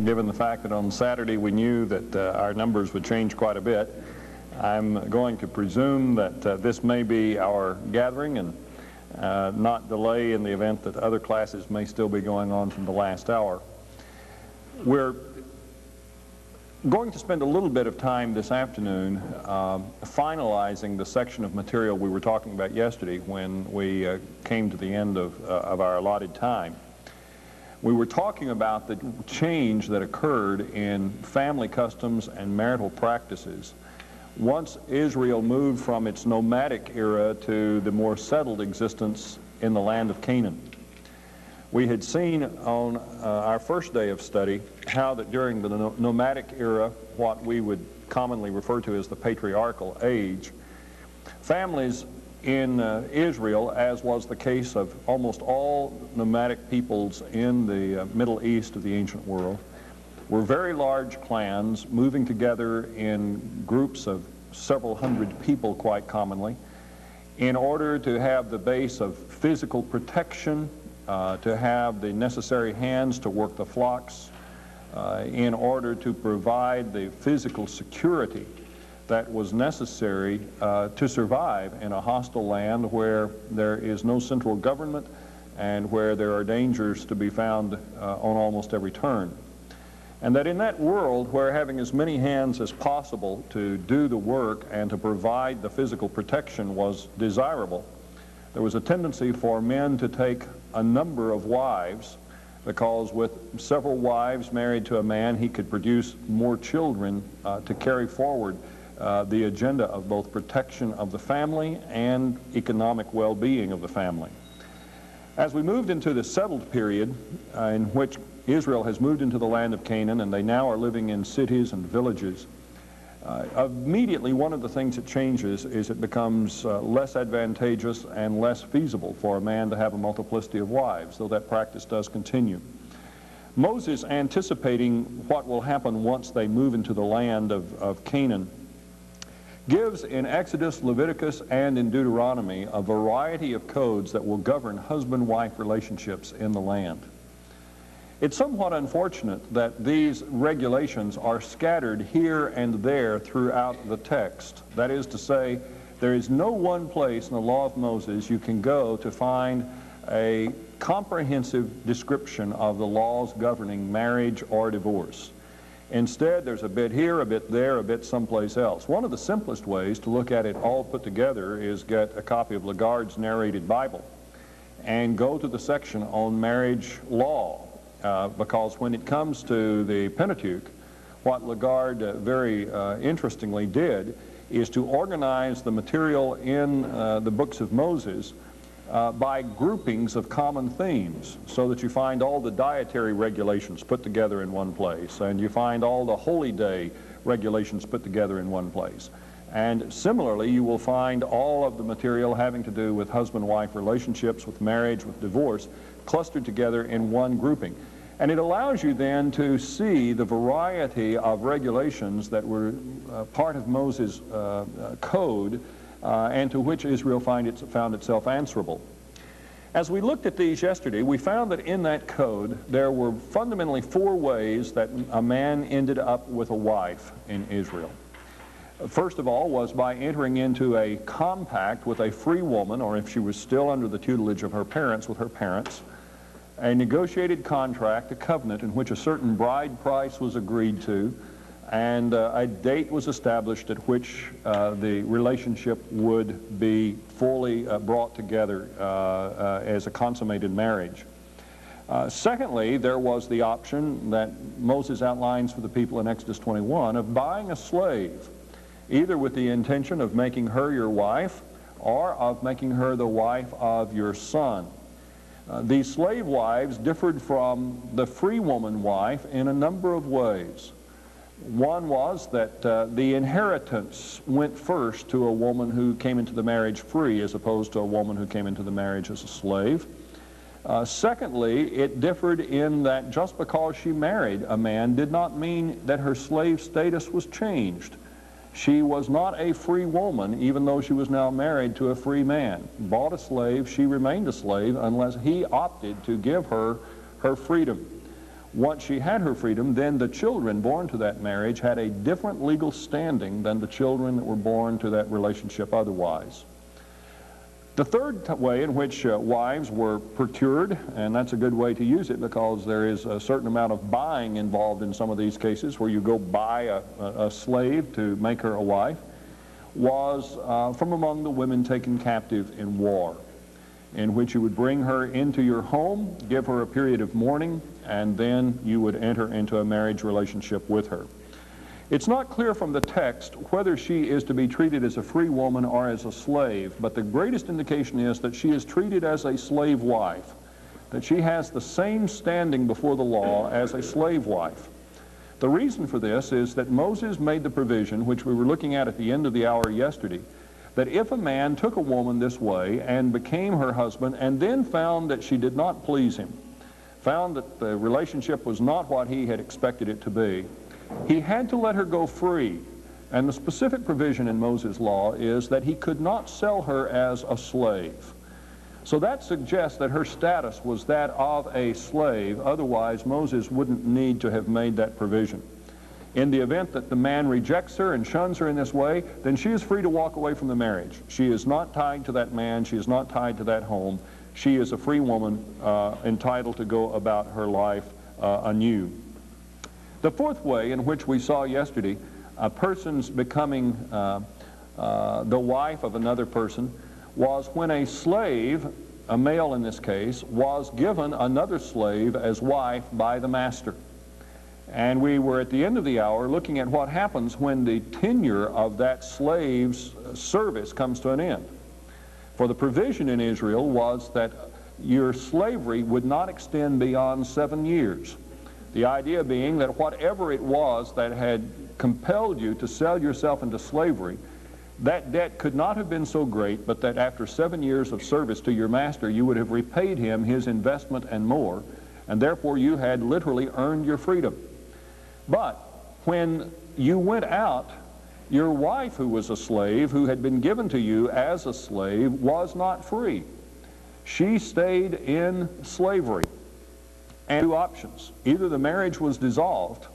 given the fact that on Saturday we knew that our numbers would change quite a bit. I'm going to presume that this may be our gathering and not delay in the event that other classes may still be going on from the last hour. We're going to spend a little bit of time this afternoon finalizing the section of material we were talking about yesterday when we came to the end of our allotted time. We were talking about the change that occurred in family customs and marital practices once Israel moved from its nomadic era to the more settled existence in the land of Canaan. We had seen on our first day of study how that during the nomadic era, what we would commonly refer to as the patriarchal age, families in Israel, as was the case of almost all nomadic peoples in the Middle East of the ancient world, were very large clans moving together in groups of several hundred people quite commonly in order to have the base of physical protection, to have the necessary hands to work the flocks, in order to provide the physical security that was necessary to survive in a hostile land where there is no central government and where there are dangers to be found on almost every turn. And that in that world where having as many hands as possible to do the work and to provide the physical protection was desirable, there was a tendency for men to take a number of wives, because with several wives married to a man, he could produce more children to carry forward the agenda of both protection of the family and economic well-being of the family. As we moved into the settled period in which Israel has moved into the land of Canaan and they now are living in cities and villages, immediately one of the things that changes is it becomes less advantageous and less feasible for a man to have a multiplicity of wives, though that practice does continue. Moses, anticipating what will happen once they move into the land of Canaan, gives in Exodus, Leviticus, and in Deuteronomy a variety of codes that will govern husband-wife relationships in the land. It's somewhat unfortunate that these regulations are scattered here and there throughout the text. That is to say, there is no one place in the law of Moses you can go to find a comprehensive description of the laws governing marriage or divorce. Instead, there's a bit here, a bit there, a bit someplace else. One of the simplest ways to look at it all put together is get a copy of Lagarde's narrated Bible and go to the section on marriage law. Because when it comes to the Pentateuch, what Lagarde very interestingly did is to organize the material in the books of Moses by groupings of common themes, so that you find all the dietary regulations put together in one place, and you find all the holy day regulations put together in one place. And similarly, you will find all of the material having to do with husband-wife relationships, with marriage, with divorce, clustered together in one grouping. And it allows you then to see the variety of regulations that were part of Moses' code and to which Israel found itself answerable. As we looked at these yesterday, we found that in that code there were fundamentally 4 ways that a man ended up with a wife in Israel. First of all was by entering into a compact with a free woman, or if she was still under the tutelage of her parents, with her parents, a negotiated contract, a covenant, in which a certain bride price was agreed to, and a date was established at which the relationship would be fully brought together as a consummated marriage. Secondly, there was the option that Moses outlines for the people in Exodus 21 of buying a slave, either with the intention of making her your wife or of making her the wife of your son. These slave wives differed from the free woman wife in a number of ways. One was that the inheritance went first to a woman who came into the marriage free as opposed to a woman who came into the marriage as a slave. Secondly, it differed in that just because she married a man did not mean that her slave status was changed. She was not a free woman, even though she was now married to a free man. Bought a slave, she remained a slave unless he opted to give her her freedom. Once she had her freedom, then the children born to that marriage had a different legal standing than the children that were born to that relationship otherwise. The third way in which wives were procured, and that's a good way to use it because there is a certain amount of buying involved in some of these cases where you go buy a slave to make her a wife, was from among the women taken captive in war, in which you would bring her into your home, give her a period of mourning, and then you would enter into a marriage relationship with her. It's not clear from the text whether she is to be treated as a free woman or as a slave, but the greatest indication is that she is treated as a slave wife, that she has the same standing before the law as a slave wife. The reason for this is that Moses made the provision, which we were looking at the end of the hour yesterday, that if a man took a woman this way and became her husband and then found that she did not please him, found that the relationship was not what he had expected it to be, he had to let her go free. And the specific provision in Moses' law is that he could not sell her as a slave. So that suggests that her status was that of a slave. Otherwise, Moses wouldn't need to have made that provision. In the event that the man rejects her and shuns her in this way, then she is free to walk away from the marriage. She is not tied to that man. She is not tied to that home. She is a free woman entitled to go about her life anew. The fourth way in which we saw yesterday a person's becoming the wife of another person was when a slave, a male in this case, was given another slave as wife by the master. And we were at the end of the hour looking at what happens when the tenure of that slave's service comes to an end. For the provision in Israel was that your slavery would not extend beyond 7 years. The idea being that whatever it was that had compelled you to sell yourself into slavery, that debt could not have been so great, but that after 7 years of service to your master, you would have repaid him his investment and more, and therefore you had literally earned your freedom. But when you went out, your wife, who was a slave, who had been given to you as a slave, was not free. She stayed in slavery. And two options. Either the marriage was dissolved,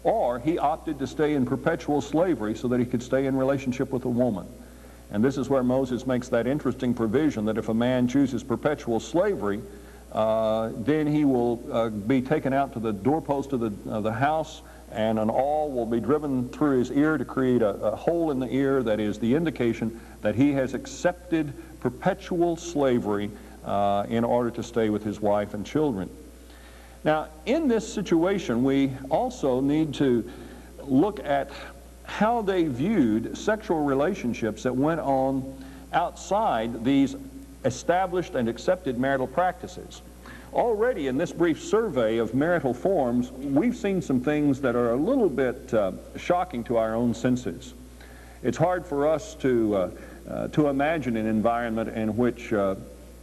or he opted to stay in perpetual slavery so that he could stay in relationship with a woman. And this is where Moses makes that interesting provision that if a man chooses perpetual slavery, then he will be taken out to the doorpost of the house, and an awl will be driven through his ear to create a hole in the ear that is the indication that he has accepted perpetual slavery in order to stay with his wife and children. Now, in this situation, we also need to look at how they viewed sexual relationships that went on outside these established and accepted marital practices. Already in this brief survey of marital forms, we've seen some things that are a little bit shocking to our own senses. It's hard for us to imagine an environment in which,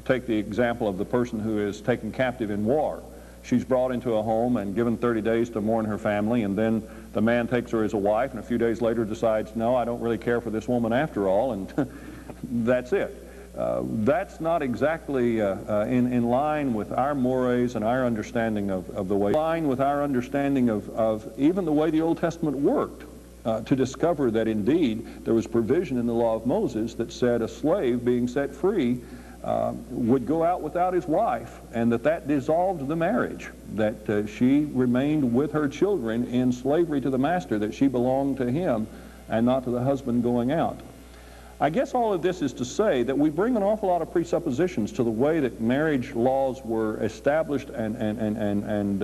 take the example of the person who is taken captive in war. She's brought into a home and given 30 days to mourn her family, and then the man takes her as a wife, and a few days later decides, no, I don't really care for this woman after all, and that's it. That's not exactly in line with our mores and our understanding of the way, in line with our understanding of even the way the Old Testament worked, to discover that indeed there was provision in the law of Moses that said a slave being set free would go out without his wife, and that dissolved the marriage, that she remained with her children in slavery to the master, that she belonged to him and not to the husband going out. I guess all of this is to say that we bring an awful lot of presuppositions to the way that marriage laws were established and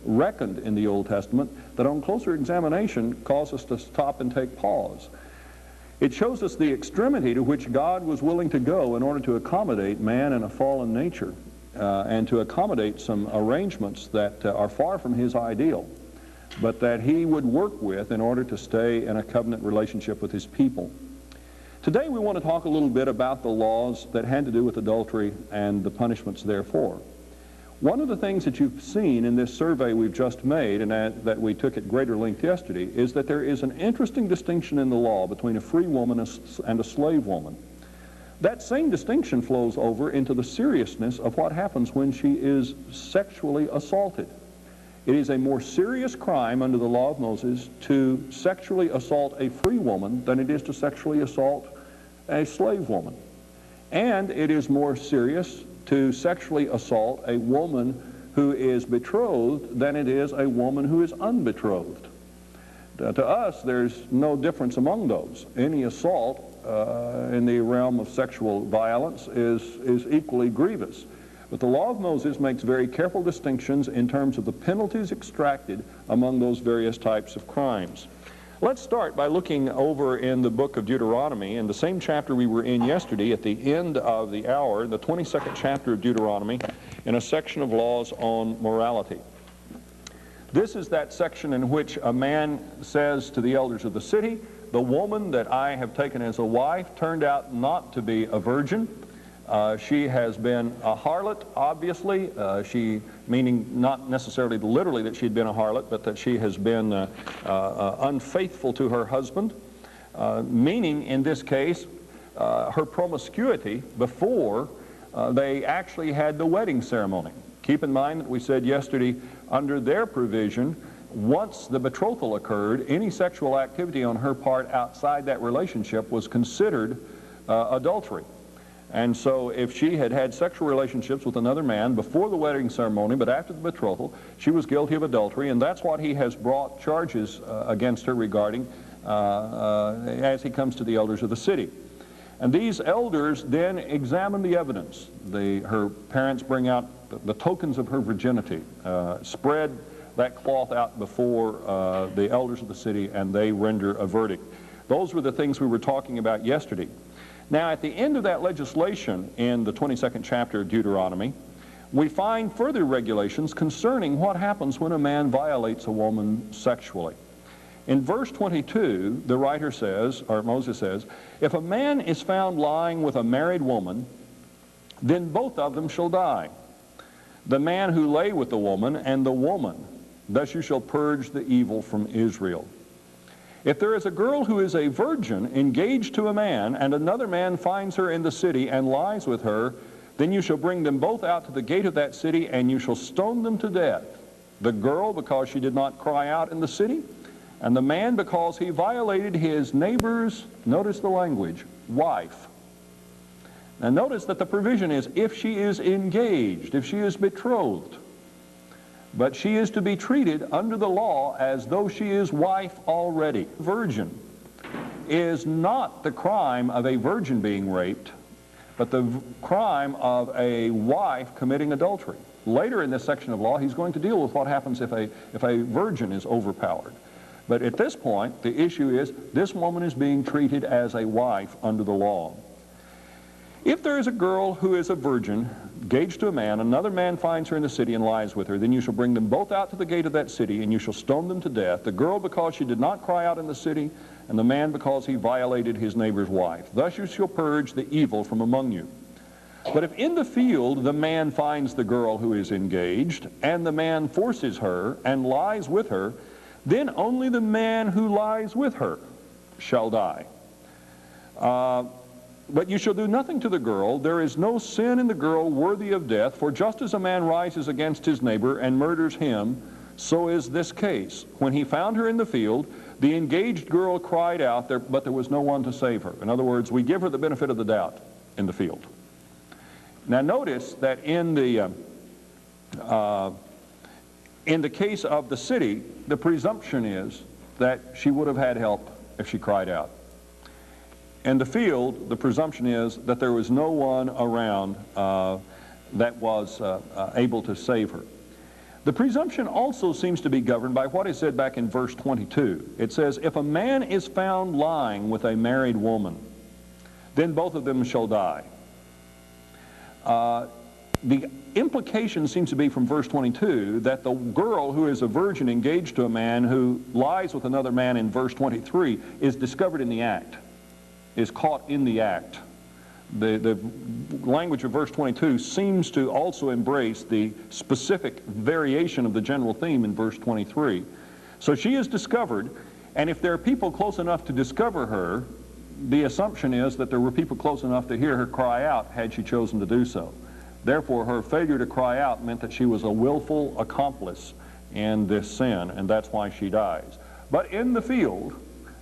reckoned in the Old Testament that on closer examination cause us to stop and take pause. It shows us the extremity to which God was willing to go in order to accommodate man in a fallen nature and to accommodate some arrangements that are far from his ideal, but that he would work with in order to stay in a covenant relationship with his people. Today we want to talk a little bit about the laws that had to do with adultery and the punishments therefore. One of the things that you've seen in this survey we've just made, and that we took at greater length yesterday, is that there is an interesting distinction in the law between a free woman and a slave woman. That same distinction flows over into the seriousness of what happens when she is sexually assaulted. It is a more serious crime under the law of Moses to sexually assault a free woman than it is to sexually assault a slave woman. And it is more serious to sexually assault a woman who is betrothed than it is a woman who is unbetrothed. To us, there's no difference among those. Any assault in the realm of sexual violence is equally grievous. But the law of Moses makes very careful distinctions in terms of the penalties extracted among those various types of crimes. Let's start by looking over in the book of Deuteronomy, in the same chapter we were in yesterday, at the end of the hour, the 22nd chapter of Deuteronomy, in a section of laws on morality. This is that section in which a man says to the elders of the city, the woman that I have taken as a wife turned out not to be a virgin. She has been a harlot, obviously, she meaning not necessarily literally that she'd been a harlot, but that she has been unfaithful to her husband, meaning in this case her promiscuity before they actually had the wedding ceremony. Keep in mind that we said yesterday, under their provision, once the betrothal occurred, any sexual activity on her part outside that relationship was considered adultery. And so if she had had sexual relationships with another man before the wedding ceremony, but after the betrothal, she was guilty of adultery, and that's what he has brought charges against her regarding as he comes to the elders of the city. And these elders then examine the evidence. Her parents bring out the tokens of her virginity, spread that cloth out before the elders of the city, and they render a verdict. Those were the things we were talking about yesterday. Now, at the end of that legislation in the 22nd chapter of Deuteronomy, we find further regulations concerning what happens when a man violates a woman sexually. In verse 22, the writer says, or Moses says, if a man is found lying with a married woman, then both of them shall die. The man who lay with the woman and the woman, thus you shall purge the evil from Israel. If there is a girl who is a virgin engaged to a man, and another man finds her in the city and lies with her, then you shall bring them both out to the gate of that city, and you shall stone them to death. The girl because she did not cry out in the city, and the man because he violated his neighbor's, notice the language, wife. Now notice that the provision is if she is engaged, if she is betrothed. But she is to be treated under the law as though she is wife already. Virgin is not the crime of a virgin being raped, but the crime of a wife committing adultery. Later in this section of law, he's going to deal with what happens if a virgin is overpowered. But at this point, the issue is this woman is being treated as a wife under the law. If there is a girl who is a virgin, engaged to a man, another man finds her in the city and lies with her, then you shall bring them both out to the gate of that city, and you shall stone them to death, the girl because she did not cry out in the city, and the man because he violated his neighbor's wife. Thus you shall purge the evil from among you. But if in the field the man finds the girl who is engaged, and the man forces her and lies with her, then only the man who lies with her shall die. But you shall do nothing to the girl. There is no sin in the girl worthy of death, for just as a man rises against his neighbor and murders him, so is this case. When he found her in the field, the engaged girl cried out, but there was no one to save her. In other words, we give her the benefit of the doubt in the field. Now notice that in the case of the city, the presumption is that she would have had help if she cried out. In the field, the presumption is that there was no one around that was able to save her. The presumption also seems to be governed by what is said back in verse 22. It says, if a man is found lying with a married woman, then both of them shall die. The implication seems to be from verse 22 that the girl who is a virgin engaged to a man who lies with another man in verse 23 is discovered in the act, is caught in the act. The language of verse 22 seems to also embrace the specific variation of the general theme in verse 23. So she is discovered, and if there are people close enough to discover her, the assumption is that there were people close enough to hear her cry out had she chosen to do so. Therefore, her failure to cry out meant that she was a willful accomplice in this sin, and that's why she dies. But in the field,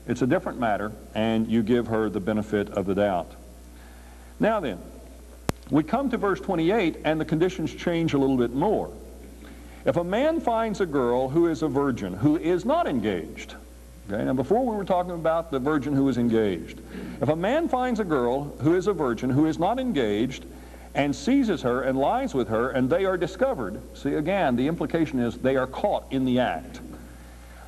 it's a different matter, and you give her the benefit of the doubt. Now then, we come to verse 28, and the conditions change a little bit more. If a man finds a girl who is a virgin, who is not engaged, okay, now before we were talking about the virgin who is engaged. If a man finds a girl who is a virgin, who is not engaged, and seizes her and lies with her, and they are discovered, see again, the implication is they are caught in the act.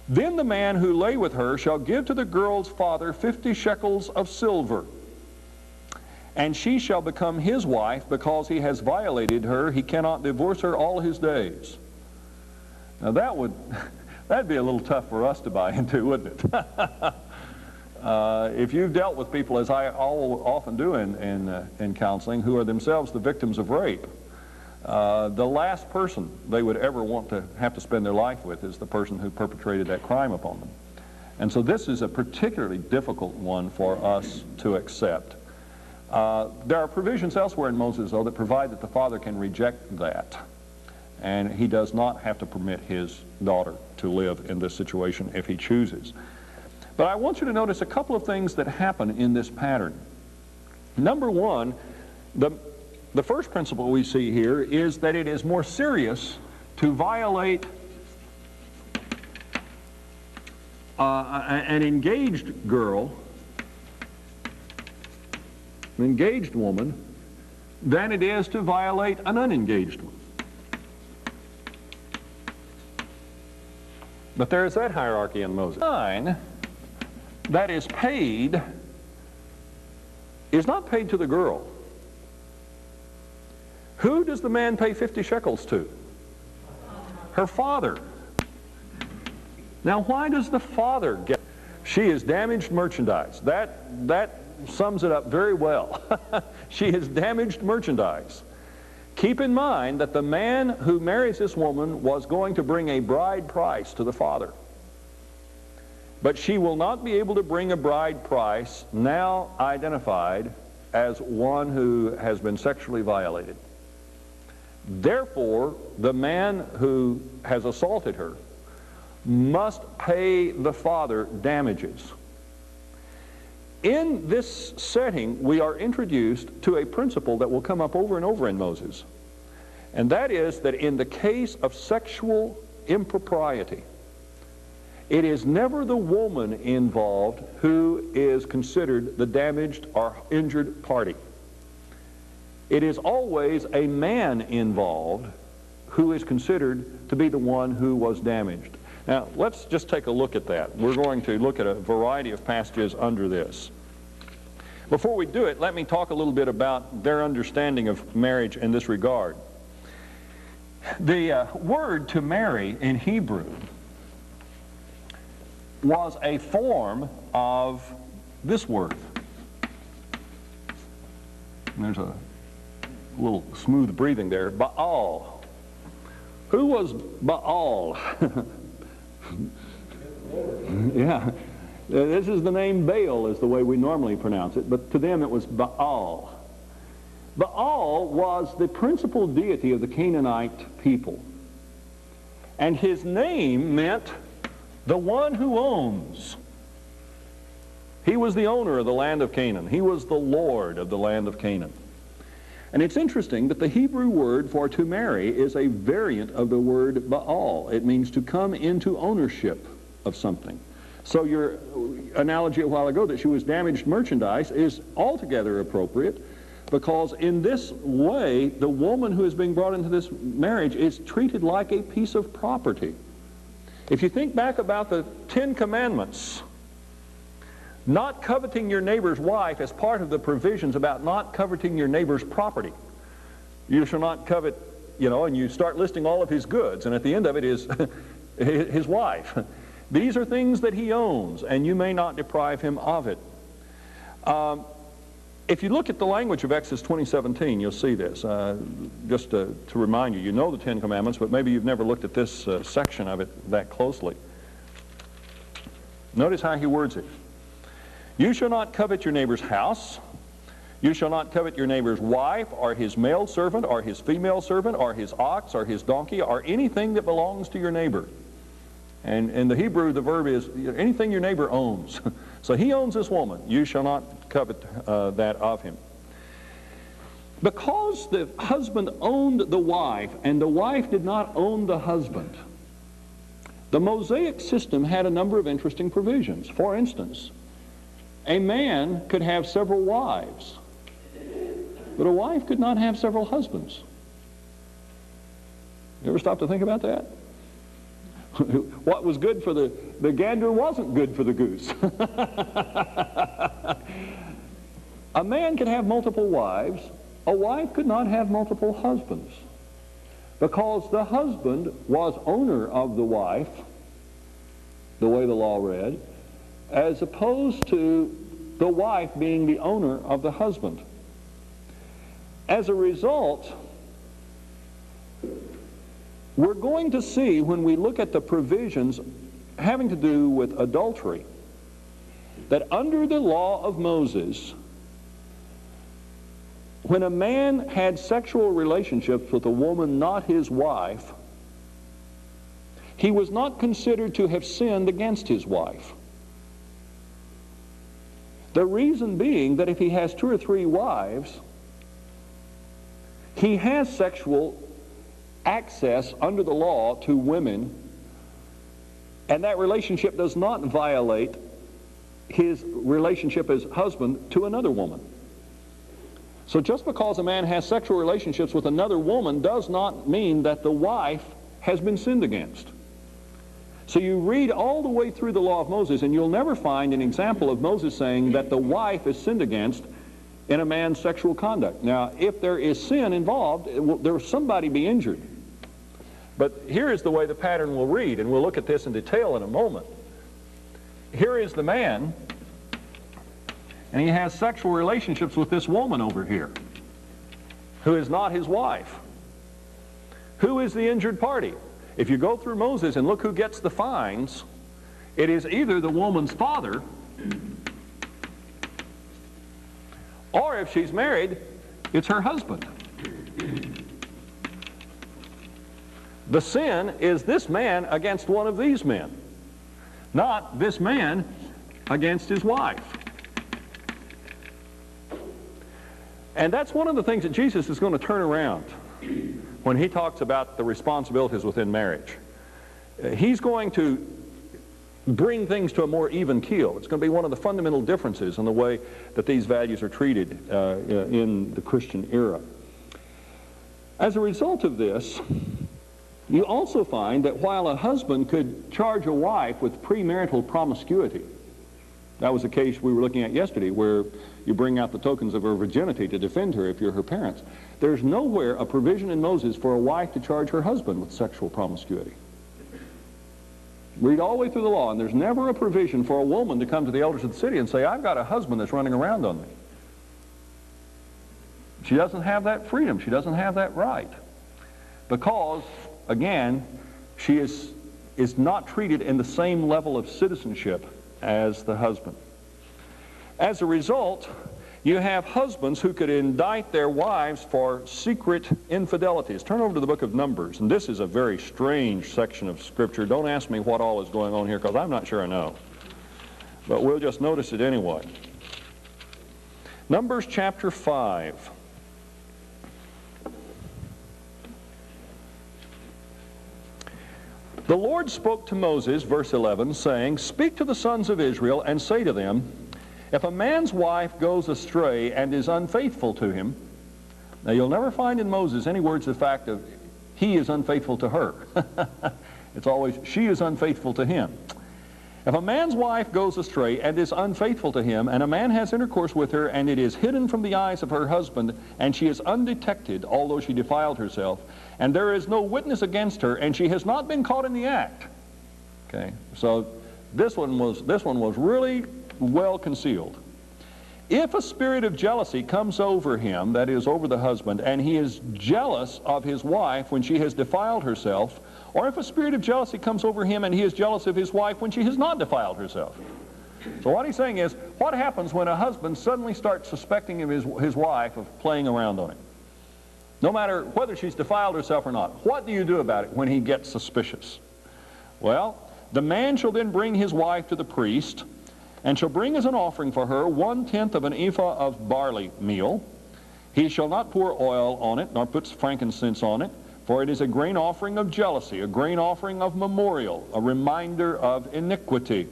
Then the man who lay with her shall give to the girl's father 50 shekels of silver, and she shall become his wife. Because he has violated her, he cannot divorce her all his days. Now that'd be a little tough for us to buy into, wouldn't it? If you've dealt with people, as I often do in counseling, who are themselves the victims of rape, the last person they would ever want to have to spend their life with is the person who perpetrated that crime upon them. And so this is a particularly difficult one for us to accept. There are provisions elsewhere in Moses, though, that provide that the father can reject that, and he does not have to permit his daughter to live in this situation if he chooses. But I want you to notice a couple of things that happen in this pattern. Number one, the first principle we see here is that it is more serious to violate an engaged girl, an engaged woman, than it is to violate an unengaged one. But there is that hierarchy in Moses. Fine that is paid is not paid to the girl. Who does the man pay 50 shekels to? Her father. Now why does the father get? She is damaged merchandise. That sums it up very well. She is damaged merchandise. Keep in mind that the man who marries this woman was going to bring a bride price to the father. But she will not be able to bring a bride price now identified as one who has been sexually violated. Therefore, the man who has assaulted her must pay the father damages. In this setting, we are introduced to a principle that will come up over and over in Moses. And that is that in the case of sexual impropriety, it is never the woman involved who is considered the damaged or injured party. It is always a man involved who is considered to be the one who was damaged. Now, let's just take a look at that. We're going to look at a variety of passages under this. Before we do it, let me talk a little bit about their understanding of marriage in this regard. The word to marry in Hebrew was a form of this word. And there's a little smooth breathing there. Baal. Who was Baal? Yeah. This is the name Baal, is the way we normally pronounce it, but to them it was Baal. Baal was the principal deity of the Canaanite people. And his name meant the one who owns. He was the owner of the land of Canaan. He was the Lord of the land of Canaan. And it's interesting that the Hebrew word for to marry is a variant of the word Baal. It means to come into ownership of something. So your analogy a while ago that she was damaged merchandise is altogether appropriate, because in this way the woman who is being brought into this marriage is treated like a piece of property. If you think back about the 10 Commandments, not coveting your neighbor's wife as part of the provisions about not coveting your neighbor's property. You shall not covet, and you start listing all of his goods, and at the end of it is his wife. These are things that he owns, and you may not deprive him of it. If you look at the language of Exodus 20:17, you'll see this. Just to remind you, you know the 10 Commandments, but maybe you've never looked at this section of it that closely. Notice how he words it. You shall not covet your neighbor's house. You shall not covet your neighbor's wife, or his male servant, or his female servant, or his ox, or his donkey, or anything that belongs to your neighbor. And in the Hebrew, the verb is anything your neighbor owns. So he owns this woman. You shall not covet that of him. Because the husband owned the wife, and the wife did not own the husband, the Mosaic system had a number of interesting provisions. For instance, a man could have several wives, but a wife could not have several husbands. You ever stop to think about that? What was good for the gander wasn't good for the goose. A man could have multiple wives. A wife could not have multiple husbands, because the husband was owner of the wife, the way the law read, as opposed to the wife being the owner of the husband. As a result, we're going to see, when we look at the provisions having to do with adultery, that under the law of Moses, when a man had sexual relationships with a woman not his wife, he was not considered to have sinned against his wife. The reason being that if he has 2 or 3 wives, he has sexual access under the law to women, and that relationship does not violate his relationship as husband to another woman. So just because a man has sexual relationships with another woman does not mean that the wife has been sinned against. So you read all the way through the law of Moses, and you'll never find an example of Moses saying that the wife is sinned against in a man's sexual conduct. Now, if there is sin involved, there will somebody be injured. But here is the way the pattern will read, and we'll look at this in detail in a moment. Here is the man, and he has sexual relationships with this woman over here, who is not his wife. Who is the injured party? If you go through Moses and look who gets the fines, it is either the woman's father, or if she's married, it's her husband. The sin is this man against one of these men, not this man against his wife. And that's one of the things that Jesus is going to turn around when he talks about the responsibilities within marriage. He's going to bring things to a more even keel. It's going to be one of the fundamental differences in the way that these values are treated in the Christian era. As a result of this, you also find that while a husband could charge a wife with premarital promiscuity, that was the case we were looking at yesterday, where you bring out the tokens of her virginity to defend her if you're her parents. There's nowhere a provision in Moses for a wife to charge her husband with sexual promiscuity. Read all the way through the law, and there's never a provision for a woman to come to the elders of the city and say, I've got a husband that's running around on me. She doesn't have that freedom. She doesn't have that right. Because, again, she is not treated in the same level of citizenship as the husband. As a result, you have husbands who could indict their wives for secret infidelities. Turn over to the book of Numbers, and this is a very strange section of Scripture. Don't ask me what all is going on here, because I'm not sure I know. But we'll just notice it anyway. Numbers chapter 5. The Lord spoke to Moses, verse 11, saying, Speak to the sons of Israel and say to them, if a man's wife goes astray and is unfaithful to him, now you'll never find in Moses any words of the fact of he is unfaithful to her. It's always she is unfaithful to him. If a man's wife goes astray and is unfaithful to him, and a man has intercourse with her, and it is hidden from the eyes of her husband, and she is undetected, although she defiled herself, and there is no witness against her, and she has not been caught in the act. Okay, so this one was really well concealed. If a spirit of jealousy comes over him, that is, over the husband, and he is jealous of his wife when she has defiled herself, or if a spirit of jealousy comes over him and he is jealous of his wife when she has not defiled herself. So what he's saying is, what happens when a husband suddenly starts suspecting of his wife of playing around on him? No matter whether she's defiled herself or not. What do you do about it when he gets suspicious? Well, the man shall then bring his wife to the priest, and shall bring as an offering for her 1/10 of an ephah of barley meal. He shall not pour oil on it, nor put frankincense on it, for it is a grain offering of jealousy, a grain offering of memorial, a reminder of iniquity.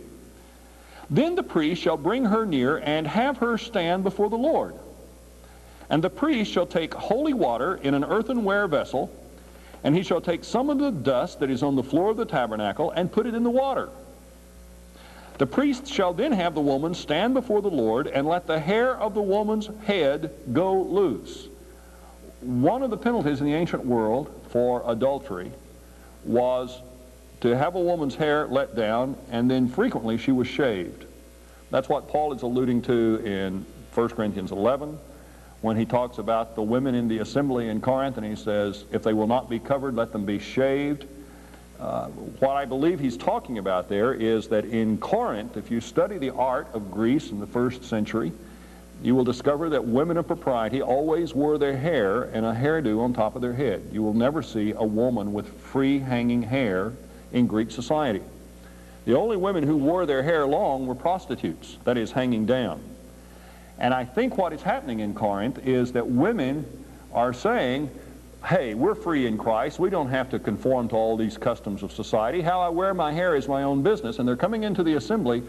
Then the priest shall bring her near and have her stand before the Lord. And the priest shall take holy water in an earthenware vessel, and he shall take some of the dust that is on the floor of the tabernacle and put it in the water. The priest shall then have the woman stand before the Lord and let the hair of the woman's head go loose. One of the penalties in the ancient world for adultery was to have a woman's hair let down, and then frequently she was shaved. That's what Paul is alluding to in 1 Corinthians 11 when he talks about the women in the assembly in Corinth, and he says, if they will not be covered, let them be shaved. What I believe he's talking about there is that in Corinth, if you study the art of Greece in the 1st century, you will discover that women of propriety always wore their hair in a hairdo on top of their head. You will never see a woman with free hanging hair in Greek society. The only women who wore their hair long were prostitutes, that is, hanging down. And I think what is happening in Corinth is that women are saying, hey, we're free in Christ. We don't have to conform to all these customs of society. How I wear my hair is my own business. And they're coming into the assembly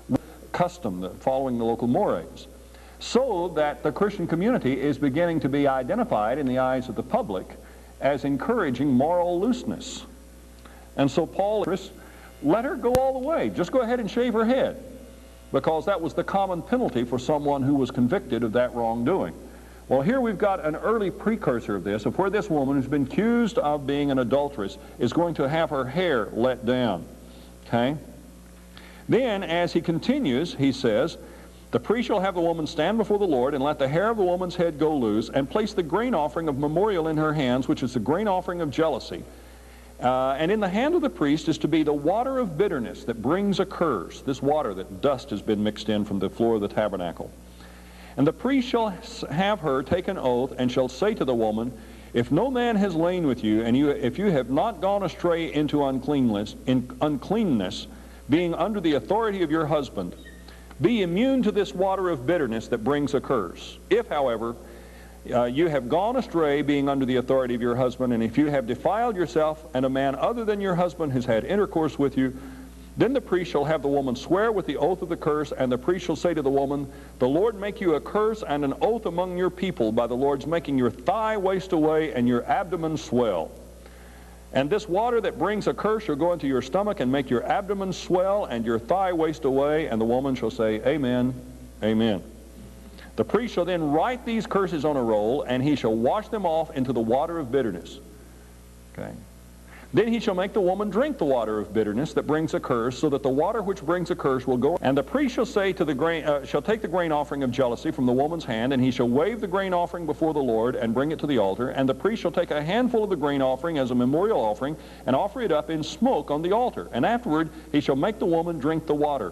with custom, following the local mores. So that the Christian community is beginning to be identified in the eyes of the public as encouraging moral looseness. And so Paul, let her go all the way. Just go ahead and shave her head, because that was the common penalty for someone who was convicted of that wrongdoing. Well, here we've got an early precursor of this, of where this woman who's been accused of being an adulteress is going to have her hair let down. Okay? Then, as he continues, he says, the priest shall have the woman stand before the Lord and let the hair of the woman's head go loose and place the grain offering of memorial in her hands, which is the grain offering of jealousy. And in the hand of the priest is to be the water of bitterness that brings a curse, this water that dust has been mixed in from the floor of the tabernacle. And the priest shall have her take an oath and shall say to the woman, if no man has lain with you, and if you have not gone astray into uncleanness, being under the authority of your husband, be immune to this water of bitterness that brings a curse. If, however, you have gone astray, being under the authority of your husband, and if you have defiled yourself, and a man other than your husband has had intercourse with you, then the priest shall have the woman swear with the oath of the curse, and the priest shall say to the woman, the Lord make you a curse and an oath among your people by the Lord's making your thigh waste away and your abdomen swell. And this water that brings a curse shall go into your stomach and make your abdomen swell and your thigh waste away, and the woman shall say, Amen, Amen. The priest shall then write these curses on a roll, and he shall wash them off into the water of bitterness. Okay. Then he shall make the woman drink the water of bitterness that brings a curse, so that the water which brings a curse will go. And the priest shall say to the grain, shall take the grain offering of jealousy from the woman's hand, and he shall wave the grain offering before the Lord and bring it to the altar. And the priest shall take a handful of the grain offering as a memorial offering and offer it up in smoke on the altar. And afterward he shall make the woman drink the water.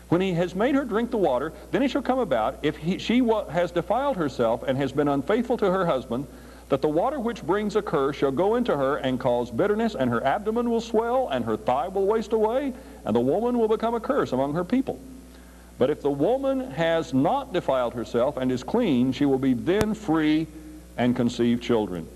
When he has made her drink the water, then it shall come about, if she has defiled herself and has been unfaithful to her husband, that the water which brings a curse shall go into her and cause bitterness, and her abdomen will swell, and her thigh will waste away, and the woman will become a curse among her people. But if the woman has not defiled herself and is clean, she will be then free and conceive children.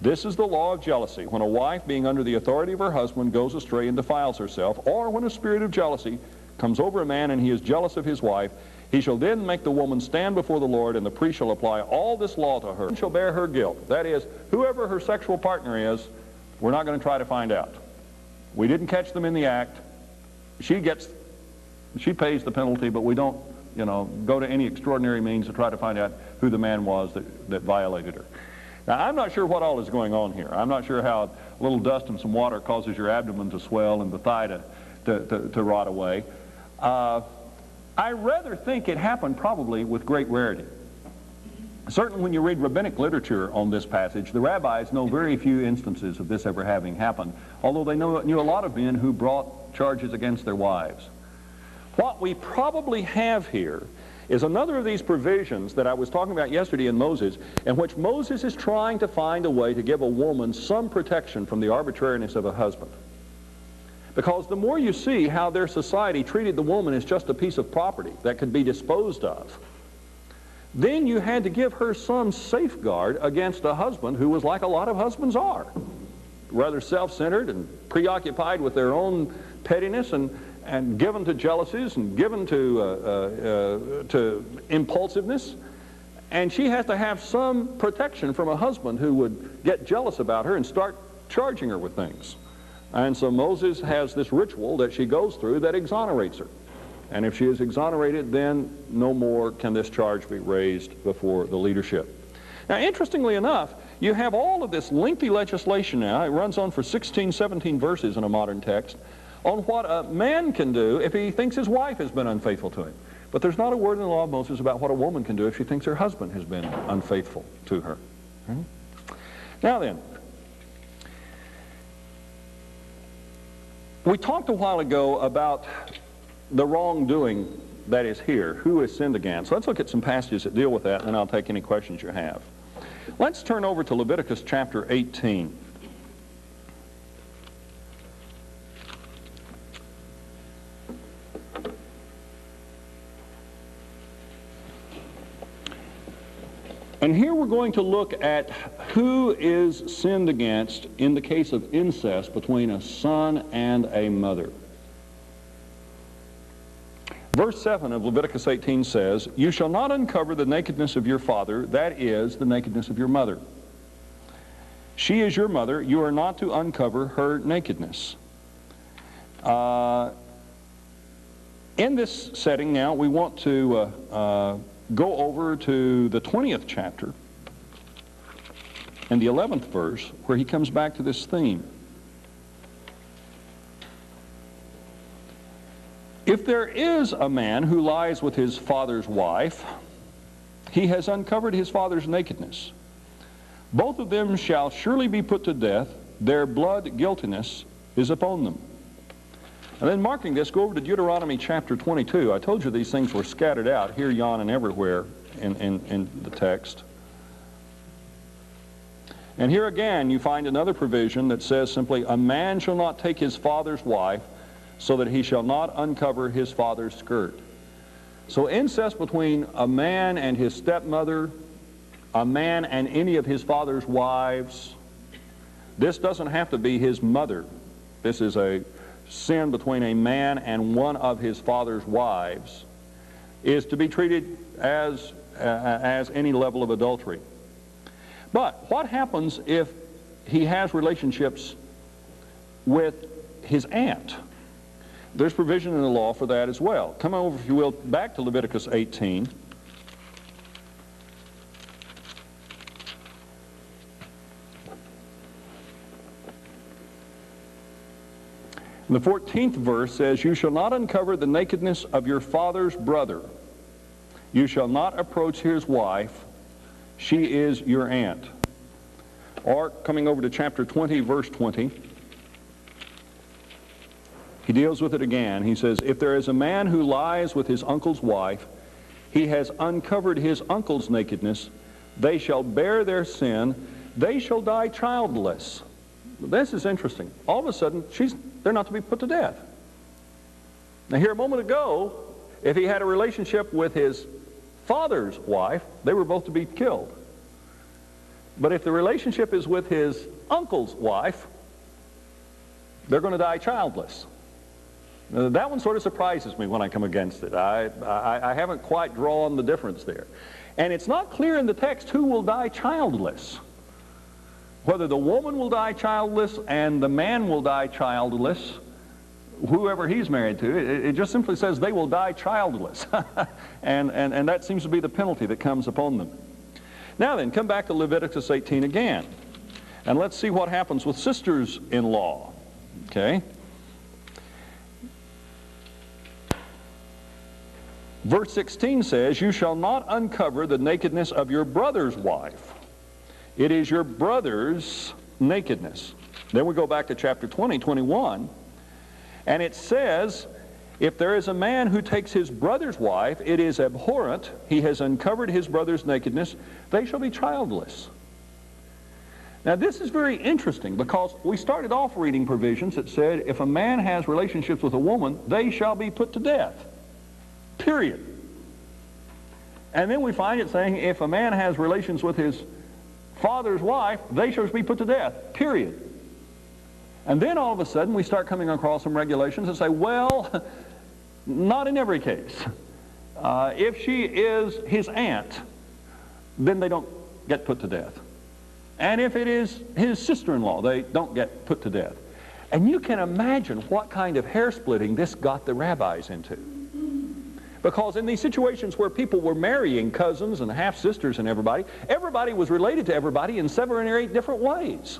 This is the law of jealousy, when a wife, being under the authority of her husband, goes astray and defiles herself, or when a spirit of jealousy comes over a man and he is jealous of his wife, he shall then make the woman stand before the Lord, and the priest shall apply all this law to her, and shall bear her guilt. That is, whoever her sexual partner is, we're not going to try to find out. We didn't catch them in the act. She pays the penalty, but we don't, go to any extraordinary means to try to find out who the man was that violated her. Now, I'm not sure what all is going on here. I'm not sure how a little dust and some water causes your abdomen to swell and the thigh to rot away. I rather think it happened probably with great rarity. Certainly when you read rabbinic literature on this passage, the rabbis know very few instances of this ever having happened, although they knew a lot of men who brought charges against their wives. What we probably have here is another of these provisions that I was talking about yesterday in Moses, in which Moses is trying to find a way to give a woman some protection from the arbitrariness of a husband. Because the more you see how their society treated the woman as just a piece of property that could be disposed of, then you had to give her some safeguard against a husband who was like a lot of husbands are, rather self-centered and preoccupied with their own pettiness and given to jealousies and given to impulsiveness. And she has to have some protection from a husband who would get jealous about her and start charging her with things. And so Moses has this ritual that she goes through that exonerates her. And if she is exonerated, then no more can this charge be raised before the leadership. Now, interestingly enough, you have all of this lengthy legislation now. It runs on for 16, 17 verses in a modern text on what a man can do if he thinks his wife has been unfaithful to him. But there's not a word in the law of Moses about what a woman can do if she thinks her husband has been unfaithful to her. Now then, we talked a while ago about the wrongdoing that is here, who is sinned against. Let's look at some passages that deal with that, and then I'll take any questions you have. Let's turn over to Leviticus chapter 18. And here we're going to look at who is sinned against in the case of incest between a son and a mother. Verse 7 of Leviticus 18 says, "You shall not uncover the nakedness of your father, that is, the nakedness of your mother. She is your mother, you are not to uncover her nakedness." In this setting now, we want to go over to the 20th chapter and the 11th verse, where he comes back to this theme. "If there is a man who lies with his father's wife, he has uncovered his father's nakedness. Both of them shall surely be put to death. Their blood guiltiness is upon them." And then marking this, go over to Deuteronomy chapter 22. I told you these things were scattered out here, yon, and everywhere in the text. And here again you find another provision that says simply, "A man shall not take his father's wife, so that he shall not uncover his father's skirt." So incest between a man and his stepmother, a man and any of his father's wives, this doesn't have to be his mother. This is a sin between a man and one of his father's wives, is to be treated as any level of adultery. But what happens if he has relationships with his aunt? There's provision in the law for that as well. Come over, if you will, back to Leviticus 18. The 14th verse says, "You shall not uncover the nakedness of your father's brother. You shall not approach his wife. She is your aunt." Or, coming over to chapter 20, verse 20, he deals with it again. He says, "If there is a man who lies with his uncle's wife, he has uncovered his uncle's nakedness. They shall bear their sin. They shall die childless." This is interesting. All of a sudden, they're not to be put to death. Now here a moment ago, if he had a relationship with his father's wife, they were both to be killed. But if the relationship is with his uncle's wife, they're going to die childless. Now, that one sort of surprises me when I come against it. I haven't quite drawn the difference there. And it's not clear in the text who will die childless. Whether the woman will die childless and the man will die childless, whoever he's married to, it just simply says they will die childless. and that seems to be the penalty that comes upon them. Now then, come back to Leviticus 18 again. And let's see what happens with sisters-in-law. Okay? Verse 16 says, "You shall not uncover the nakedness of your brother's wife. It is your brother's nakedness." Then we go back to chapter 20, 21, and it says, If there is a man who takes his brother's wife, it is abhorrent. He has uncovered his brother's nakedness. They shall be childless. Now this is very interesting, because we started off reading provisions that said if a man has relationships with a woman, they shall be put to death. Period. And then we find it saying if a man has relations with his father's wife, they shall be put to death. Period. And then all of a sudden we start coming across some regulations that say, well, not in every case. If she is his aunt, then they don't get put to death. And if it is his sister-in-law, they don't get put to death. And you can imagine what kind of hair-splitting this got the rabbis into. Because in these situations where people were marrying cousins and half-sisters and everybody was related to everybody in 7 or 8 different ways.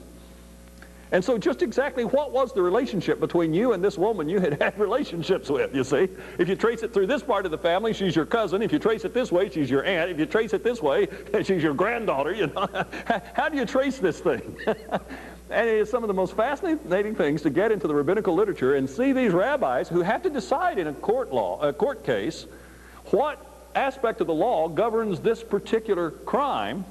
And so just exactly what was the relationship between you and this woman you had had relationships with, you see? If you trace it through this part of the family, she's your cousin. If you trace it this way, she's your aunt. If you trace it this way, she's your granddaughter, you know. How do you trace this thing? And it is some of the most fascinating things to get into the rabbinical literature and see these rabbis who have to decide in a court case, what aspect of the law governs this particular crime,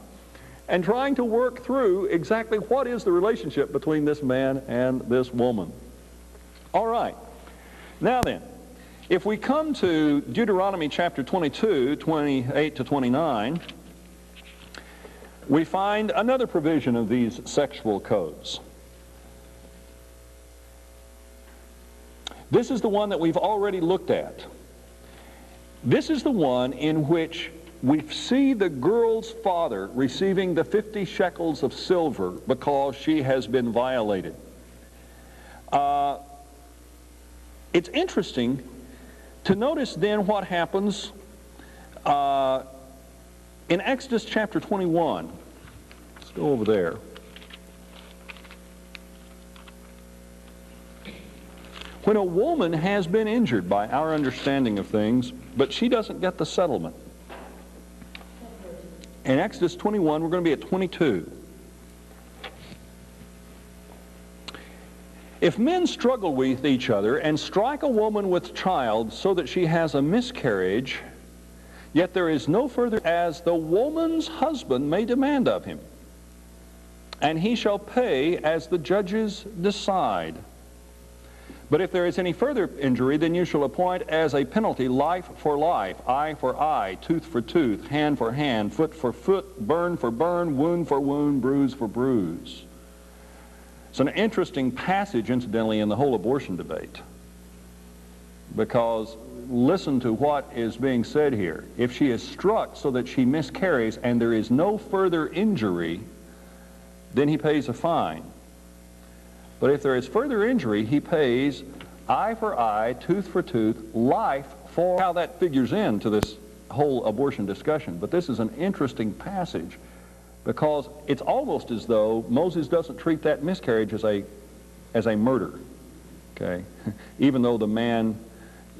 and trying to work through exactly what is the relationship between this man and this woman. All right. Now then, if we come to Deuteronomy chapter 22, 28 to 29, we find another provision of these sexual codes. This is the one that we've already looked at. This is the one in which we see the girl's father receiving the 50 shekels of silver because she has been violated. It's interesting to notice then what happens in Exodus chapter 21. Let's go over there. When a woman has been injured by our understanding of things, but she doesn't get the settlement. In Exodus 21, we're going to be at 22. If men struggle with each other and strike a woman with child so that she has a miscarriage, yet there is no further, as the woman's husband may demand of him, and he shall pay as the judges decide. But if there is any further injury, then you shall appoint as a penalty life for life, eye for eye, tooth for tooth, hand for hand, foot for foot, burn for burn, wound for wound, bruise for bruise. It's an interesting passage, incidentally, in the whole abortion debate. Because listen to what is being said here. If she is struck so that she miscarries and there is no further injury, then he pays a fine. But if there is further injury, he pays eye for eye, tooth for tooth, life for... How that figures into this whole abortion discussion. But this is an interesting passage because it's almost as though Moses doesn't treat that miscarriage as a murder. Okay? Even though the man,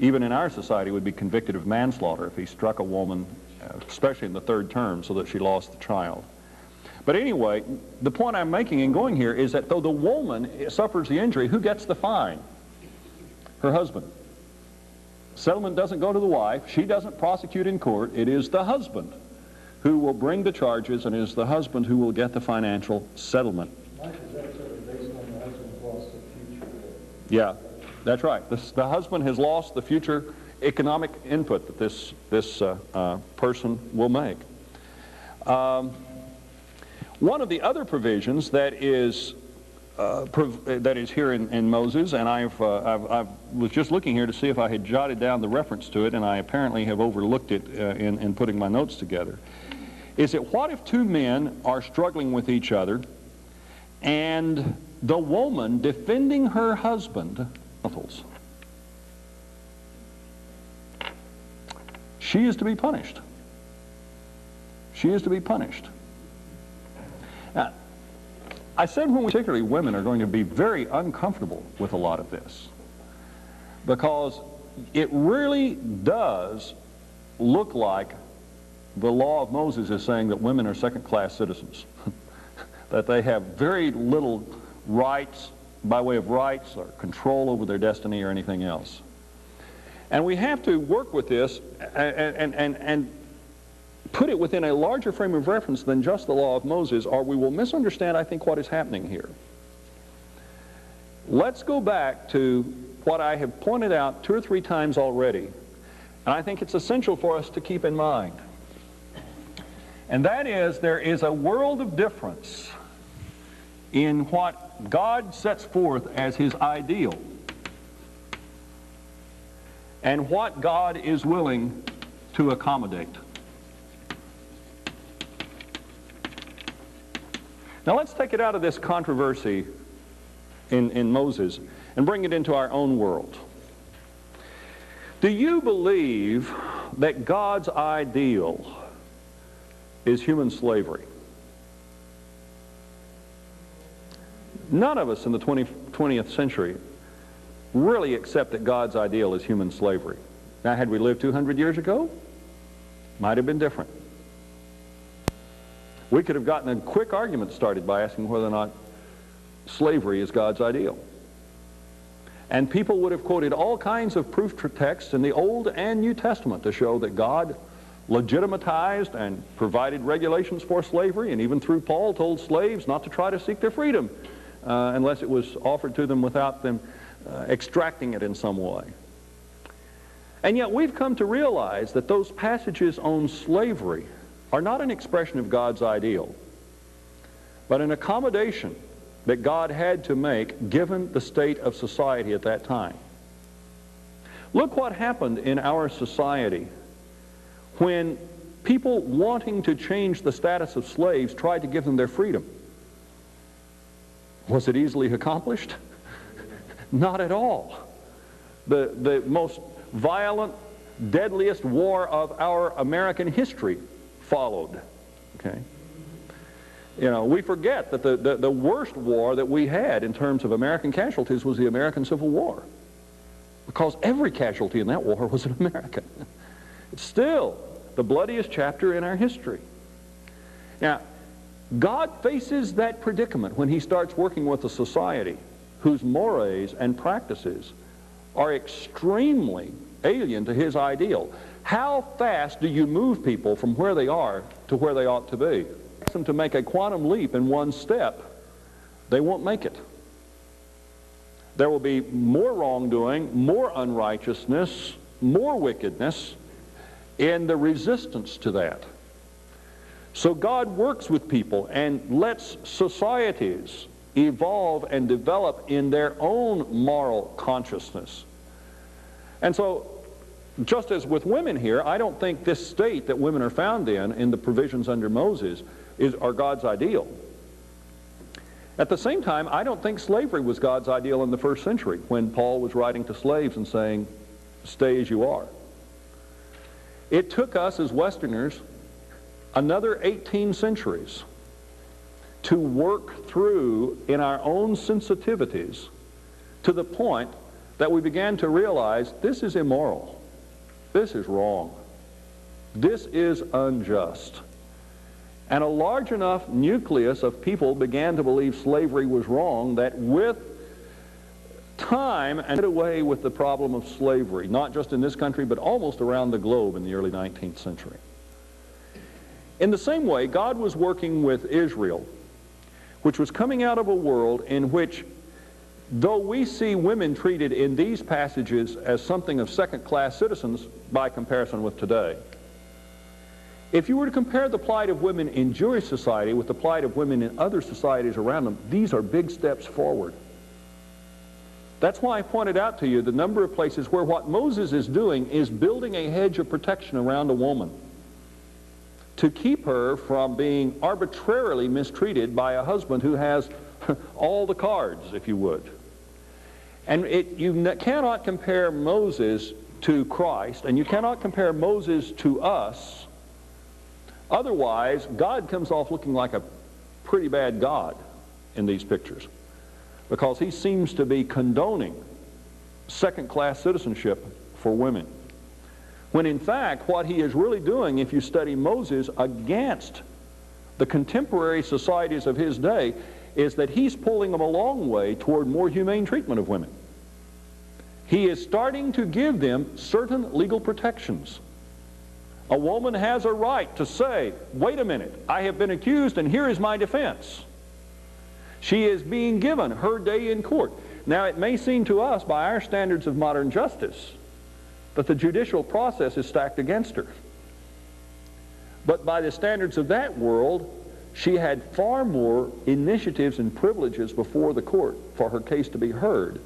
even in our society, would be convicted of manslaughter if he struck a woman, especially in the 3rd term, so that she lost the child. But anyway, the point I'm making in going here is that though the woman suffers the injury, who gets the fine? Her husband. Settlement doesn't go to the wife. She doesn't prosecute in court. It is the husband who will bring the charges, and it is the husband who will get the financial settlement. Mike, is that sort of based on the husband's lost the future? Yeah, that's right. The husband has lost the future economic input that this person will make. One of the other provisions that is here in Moses, and I was just looking here to see if I had jotted down the reference to it, and I apparently have overlooked it in putting my notes together, is that what if 2 men are struggling with each other, and the woman defending her husband, she is to be punished. She is to be punished. Now, I said when particularly women are going to be very uncomfortable with a lot of this because it really does look like the law of Moses is saying that women are second-class citizens, that they have very little rights by way of rights or control over their destiny or anything else. And we have to work with this and put it within a larger frame of reference than just the law of Moses, or we will misunderstand, I think, what is happening here. Let's go back to what I have pointed out 2 or 3 times already, and I think it's essential for us to keep in mind. And that is, there is a world of difference in what God sets forth as His ideal and what God is willing to accommodate. Now let's take it out of this controversy in Moses and bring it into our own world. Do you believe that God's ideal is human slavery? None of us in the 20th century really accept that God's ideal is human slavery. Now, had we lived 200 years ago, might have been different. We could have gotten a quick argument started by asking whether or not slavery is God's ideal. And people would have quoted all kinds of proof texts in the Old and New Testament to show that God legitimatized and provided regulations for slavery, and even through Paul told slaves not to try to seek their freedom unless it was offered to them without them extracting it in some way. And yet we've come to realize that those passages on slavery are not an expression of God's ideal, but an accommodation that God had to make given the state of society at that time. Look what happened in our society when people wanting to change the status of slaves tried to give them their freedom. Was it easily accomplished? Not at all. The most violent, deadliest war of our American history followed. Okay? You know, we forget that the worst war that we had in terms of American casualties was the American Civil War, because every casualty in that war was an American. It's still the bloodiest chapter in our history. Now, God faces that predicament when He starts working with a society whose mores and practices are extremely alien to His ideal. How fast do you move people from where they are to where they ought to be? Ask them to make a quantum leap in one step, they won't make it. There will be more wrongdoing, more unrighteousness, more wickedness in the resistance to that. So God works with people and lets societies evolve and develop in their own moral consciousness. And so, just as with women here, I don't think this state that women are found in the provisions under Moses, are God's ideal. At the same time, I don't think slavery was God's ideal in the first century when Paul was writing to slaves and saying, stay as you are. It took us as Westerners another 18 centuries to work through in our own sensitivities to the point that we began to realize this is immoral, this is wrong, this is unjust. And a large enough nucleus of people began to believe slavery was wrong that with time and get away with the problem of slavery, not just in this country but almost around the globe in the early 19th century. In the same way, God was working with Israel, which was coming out of a world in which, though we see women treated in these passages as something of second-class citizens by comparison with today, if you were to compare the plight of women in Jewish society with the plight of women in other societies around them, these are big steps forward. That's why I pointed out to you the number of places where what Moses is doing is building a hedge of protection around a woman to keep her from being arbitrarily mistreated by a husband who has all the cards, if you would. And you cannot compare Moses to Christ, and you cannot compare Moses to us. Otherwise, God comes off looking like a pretty bad God in these pictures, because He seems to be condoning second-class citizenship for women. When in fact, what He is really doing, if you study Moses against the contemporary societies of his day, is that He's pulling them a long way toward more humane treatment of women. He is starting to give them certain legal protections. A woman has a right to say, wait a minute, I have been accused and here is my defense. She is being given her day in court. Now, it may seem to us, by our standards of modern justice, that the judicial process is stacked against her. But by the standards of that world, she had far more initiatives and privileges before the court for her case to be heard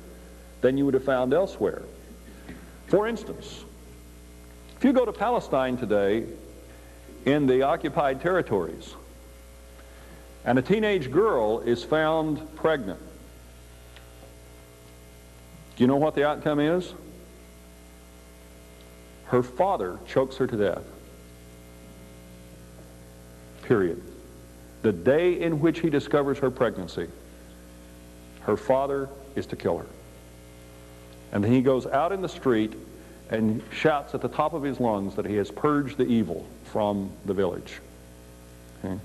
than you would have found elsewhere. For instance, if you go to Palestine today in the occupied territories, and a teenage girl is found pregnant, do you know what the outcome is? Her father chokes her to death. Period. The day in which he discovers her pregnancy, her father is to kill her. And then he goes out in the street and shouts at the top of his lungs that he has purged the evil from the village. Okay?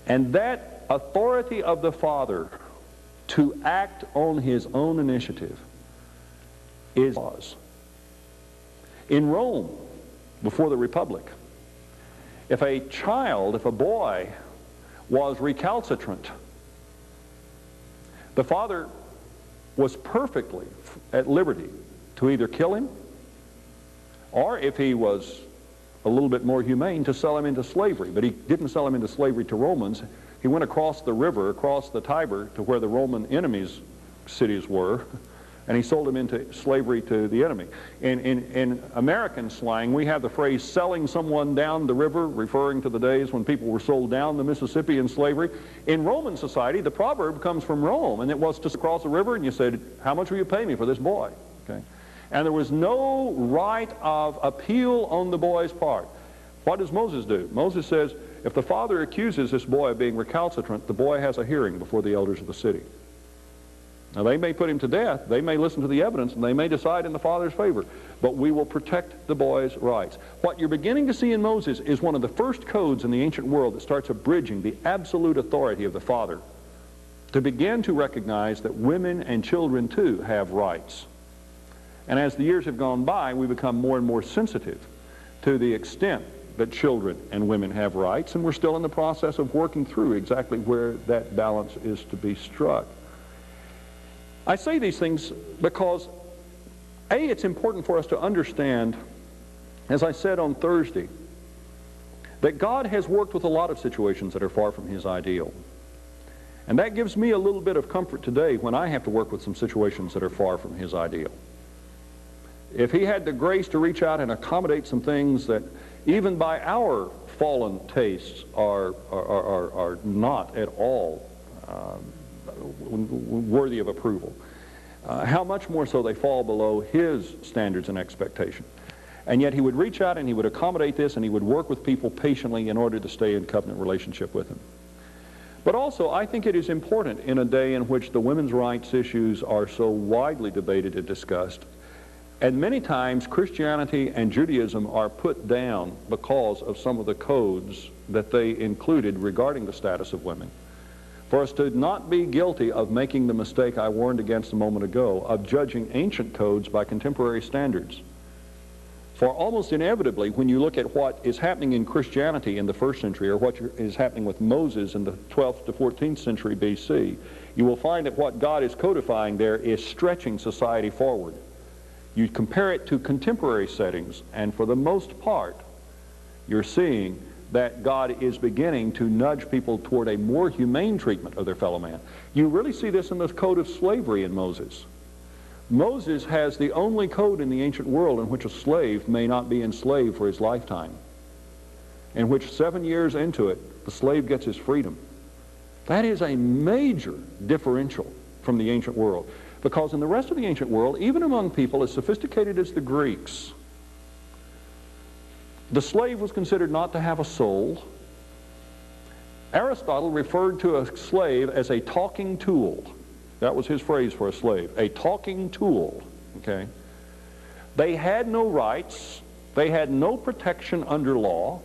And that authority of the father to act on his own initiative is laws. In Rome, before the Republic, if a child, if a boy was recalcitrant, the father was perfectly at liberty to either kill him, or if he was a little bit more humane, to sell him into slavery. But he didn't sell him into slavery to Romans. He went across the river, across the Tiber, to where the Roman enemies' cities were, and he sold him into slavery to the enemy. In American slang, we have the phrase selling someone down the river, referring to the days when people were sold down the Mississippi in slavery. In Roman society, the proverb comes from Rome, and it was to cross the river, and you said, how much will you pay me for this boy? Okay? And there was no right of appeal on the boy's part. What does Moses do? Moses says, if the father accuses this boy of being recalcitrant, the boy has a hearing before the elders of the city. Now, they may put him to death, they may listen to the evidence, and they may decide in the father's favor, but we will protect the boy's rights. What you're beginning to see in Moses is one of the first codes in the ancient world that starts abridging the absolute authority of the father to begin to recognize that women and children too have rights. And as the years have gone by, we become more and more sensitive to the extent that children and women have rights, and we're still in the process of working through exactly where that balance is to be struck. I say these things because, A, it's important for us to understand, as I said on Thursday, that God has worked with a lot of situations that are far from His ideal. And that gives me a little bit of comfort today when I have to work with some situations that are far from His ideal. If He had the grace to reach out and accommodate some things that even by our fallen tastes are not at all worthy of approval, how much more so they fall below His standards and expectation. And yet He would reach out and He would accommodate this, and He would work with people patiently in order to stay in covenant relationship with Him. But also, I think it is important in a day in which the women's rights issues are so widely debated and discussed, and many times Christianity and Judaism are put down because of some of the codes that they included regarding the status of women, for us to not be guilty of making the mistake I warned against a moment ago, of judging ancient codes by contemporary standards. For almost inevitably, when you look at what is happening in Christianity in the 1st century, or what is happening with Moses in the 12th to 14th century BC, you will find that what God is codifying there is stretching society forward. You compare it to contemporary settings, and for the most part, you're seeing that God is beginning to nudge people toward a more humane treatment of their fellow man. You really see this in the code of slavery in Moses. Moses has the only code in the ancient world in which a slave may not be enslaved for his lifetime, in which 7 years into it, the slave gets his freedom. That is a major differential from the ancient world, because in the rest of the ancient world, even among people as sophisticated as the Greeks, the slave was considered not to have a soul. Aristotle referred to a slave as a talking tool. That was his phrase for a slave, a talking tool. Okay? They had no rights. They had no protection under law.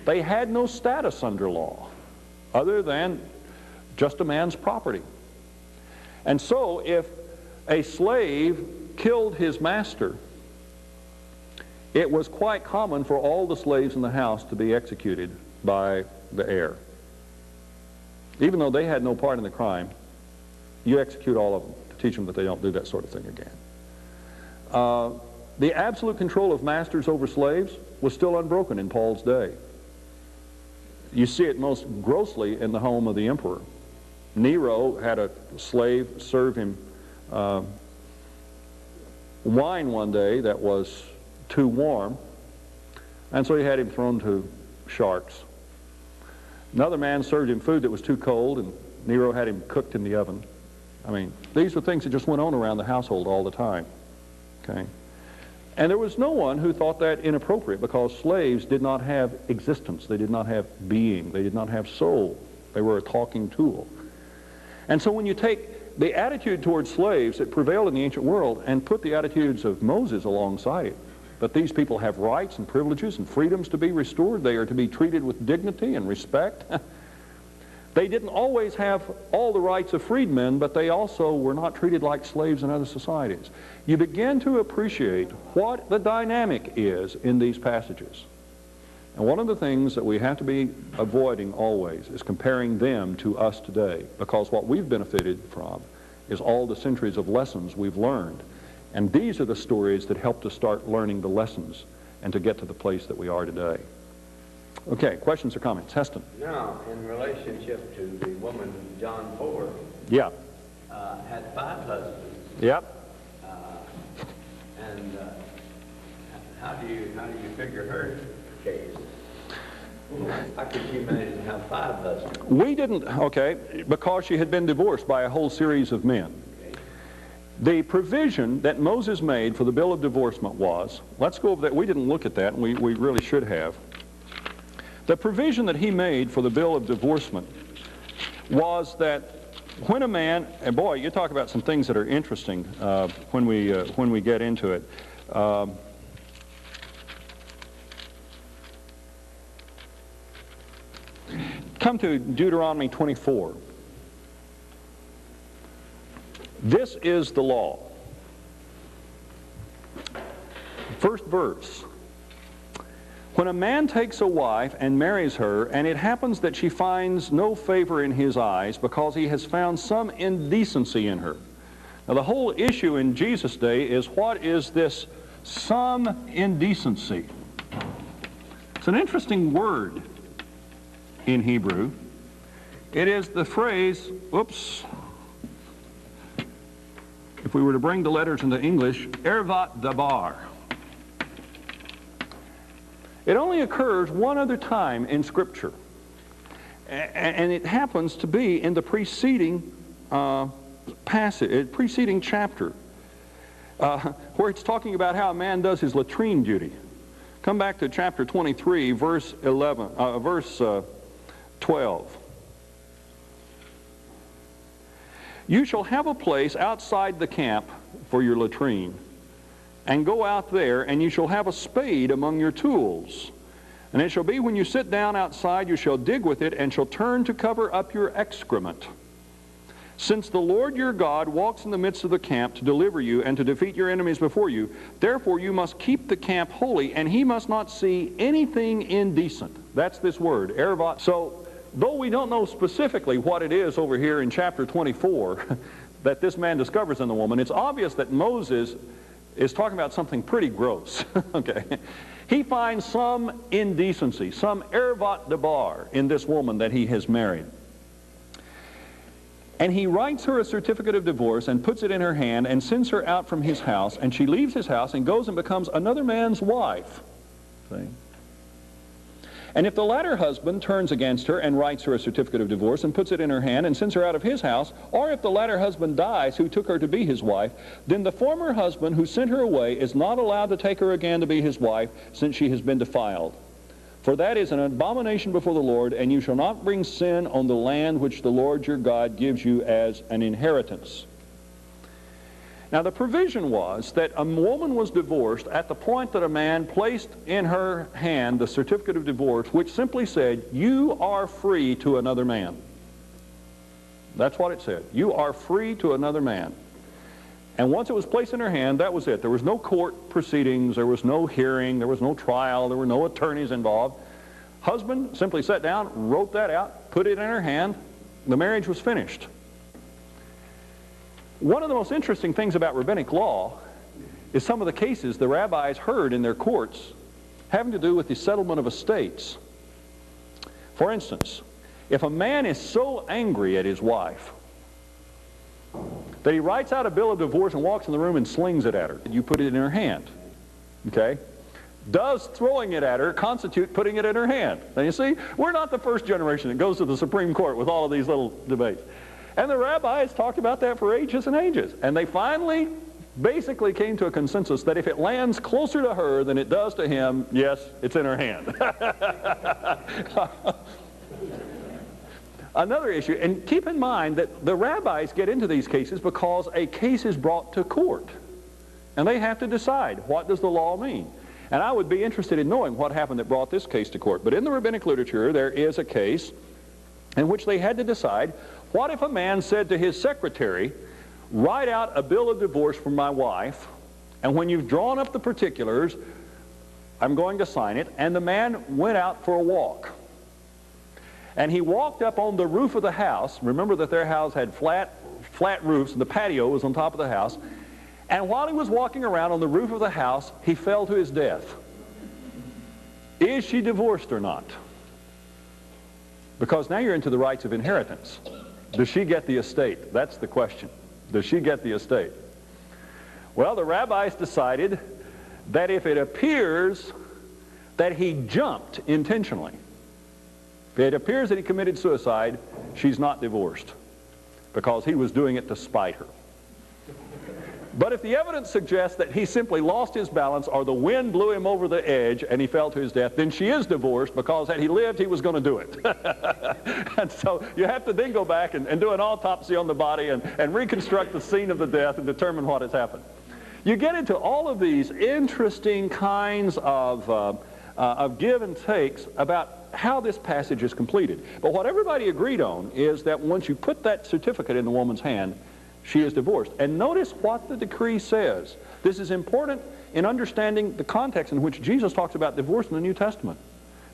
They had no status under law, other than just a man's property. And so if a slave killed his master, it was quite common for all the slaves in the house to be executed by the heir. Even though they had no part in the crime, you execute all of them to teach them that they don't do that sort of thing again. The absolute control of masters over slaves was still unbroken in Paul's day. You see it most grossly in the home of the emperor. Nero had a slave serve him wine one day that was too warm, and so he had him thrown to sharks. Another man served him food that was too cold, and Nero had him cooked in the oven. I mean, these were things that just went on around the household all the time. Okay? And there was no one who thought that inappropriate, because slaves did not have existence. They did not have being. They did not have soul. They were a talking tool. And so when you take the attitude towards slaves that prevailed in the ancient world and put the attitudes of Moses alongside it, that these people have rights and privileges and freedoms to be restored, they are to be treated with dignity and respect. They didn't always have all the rights of freedmen, but they also were not treated like slaves in other societies. You begin to appreciate what the dynamic is in these passages. And one of the things that we have to be avoiding always is comparing them to us today, because what we've benefited from is all the centuries of lessons we've learned. And these are the stories that helped us start learning the lessons and to get to the place that we are today. Okay, questions or comments? Heston. Now, in relationship to the woman, John 4, Yeah. had 5 husbands. Yep. And how do you figure her case? How could she manage to have 5 husbands? We didn't, okay, because she had been divorced by a whole series of men. Okay. The provision that Moses made for the bill of divorcement was, let's go over that. We didn't look at that, and we really should have. The provision that he made for the bill of divorcement was that when a man, and boy, you talk about some things that are interesting when we get into it. Come to Deuteronomy 24. This is the law. First verse. When a man takes a wife and marries her, and it happens that she finds no favor in his eyes because he has found some indecency in her. Now the whole issue in Jesus' day is, what is this some indecency? It's an interesting word in Hebrew. It is the phrase, oops, if we were to bring the letters into English, ervat dabar. It only occurs one other time in Scripture, and it happens to be in the preceding passage, preceding chapter, where it's talking about how a man does his latrine duty. Come back to chapter 23, verse 12. You shall have a place outside the camp for your latrine, and go out there, and you shall have a spade among your tools. And it shall be, when you sit down outside, you shall dig with it, and shall turn to cover up your excrement. Since the Lord your God walks in the midst of the camp to deliver you and to defeat your enemies before you, therefore you must keep the camp holy, and he must not see anything indecent. That's this word, ervat. So, though we don't know specifically what it is over here in chapter 24 that this man discovers in the woman, it's obvious that Moses is talking about something pretty gross. Okay, he finds some indecency, some ervat debar in this woman that he has married. And he writes her a certificate of divorce and puts it in her hand and sends her out from his house, and she leaves his house and goes and becomes another man's wife. See? And if the latter husband turns against her and writes her a certificate of divorce and puts it in her hand and sends her out of his house, or if the latter husband dies who took her to be his wife, then the former husband who sent her away is not allowed to take her again to be his wife, since she has been defiled. For that is an abomination before the Lord, and you shall not bring sin on the land which the Lord your God gives you as an inheritance. Now the provision was that a woman was divorced at the point that a man placed in her hand the certificate of divorce, which simply said, you are free to another man. That's what it said. You are free to another man. And once it was placed in her hand, that was it. There was no court proceedings, there was no hearing, there was no trial, there were no attorneys involved. Husband simply sat down, wrote that out, put it in her hand, the marriage was finished. One of the most interesting things about rabbinic law is some of the cases the rabbis heard in their courts having to do with the settlement of estates. For instance, if a man is so angry at his wife that he writes out a bill of divorce and walks in the room and slings it at her, you put it in her hand. Okay? Does throwing it at her constitute putting it in her hand? Now you see, we're not the first generation that goes to the Supreme Court with all of these little debates. And the rabbis talked about that for ages and ages. And they finally basically came to a consensus that if it lands closer to her than it does to him, yes, it's in her hand. Another issue, and keep in mind that the rabbis get into these cases because a case is brought to court. And they have to decide, what does the law mean? And I would be interested in knowing what happened that brought this case to court. But in the rabbinic literature, there is a case in which they had to decide, what if a man said to his secretary, write out a bill of divorce for my wife, and when you've drawn up the particulars, I'm going to sign it. And the man went out for a walk. And he walked up on the roof of the house. Remember that their house had flat roofs, and the patio was on top of the house. And while he was walking around on the roof of the house, he fell to his death. Is she divorced or not? Because now you're into the rights of inheritance. Does she get the estate? That's the question. Does she get the estate? Well, the rabbis decided that if it appears that he jumped intentionally, if it appears that he committed suicide, she's not divorced, because he was doing it to spite her. But if the evidence suggests that he simply lost his balance, or the wind blew him over the edge and he fell to his death, then she is divorced, because had he lived, he was going to do it. And so you have to then go back and do an autopsy on the body and reconstruct the scene of the death and determine what has happened. You get into all of these interesting kinds of give and takes about how this passage is completed. But what everybody agreed on is that once you put that certificate in the woman's hand, she is divorced. And notice what the decree says. This is important in understanding the context in which Jesus talks about divorce in the New Testament.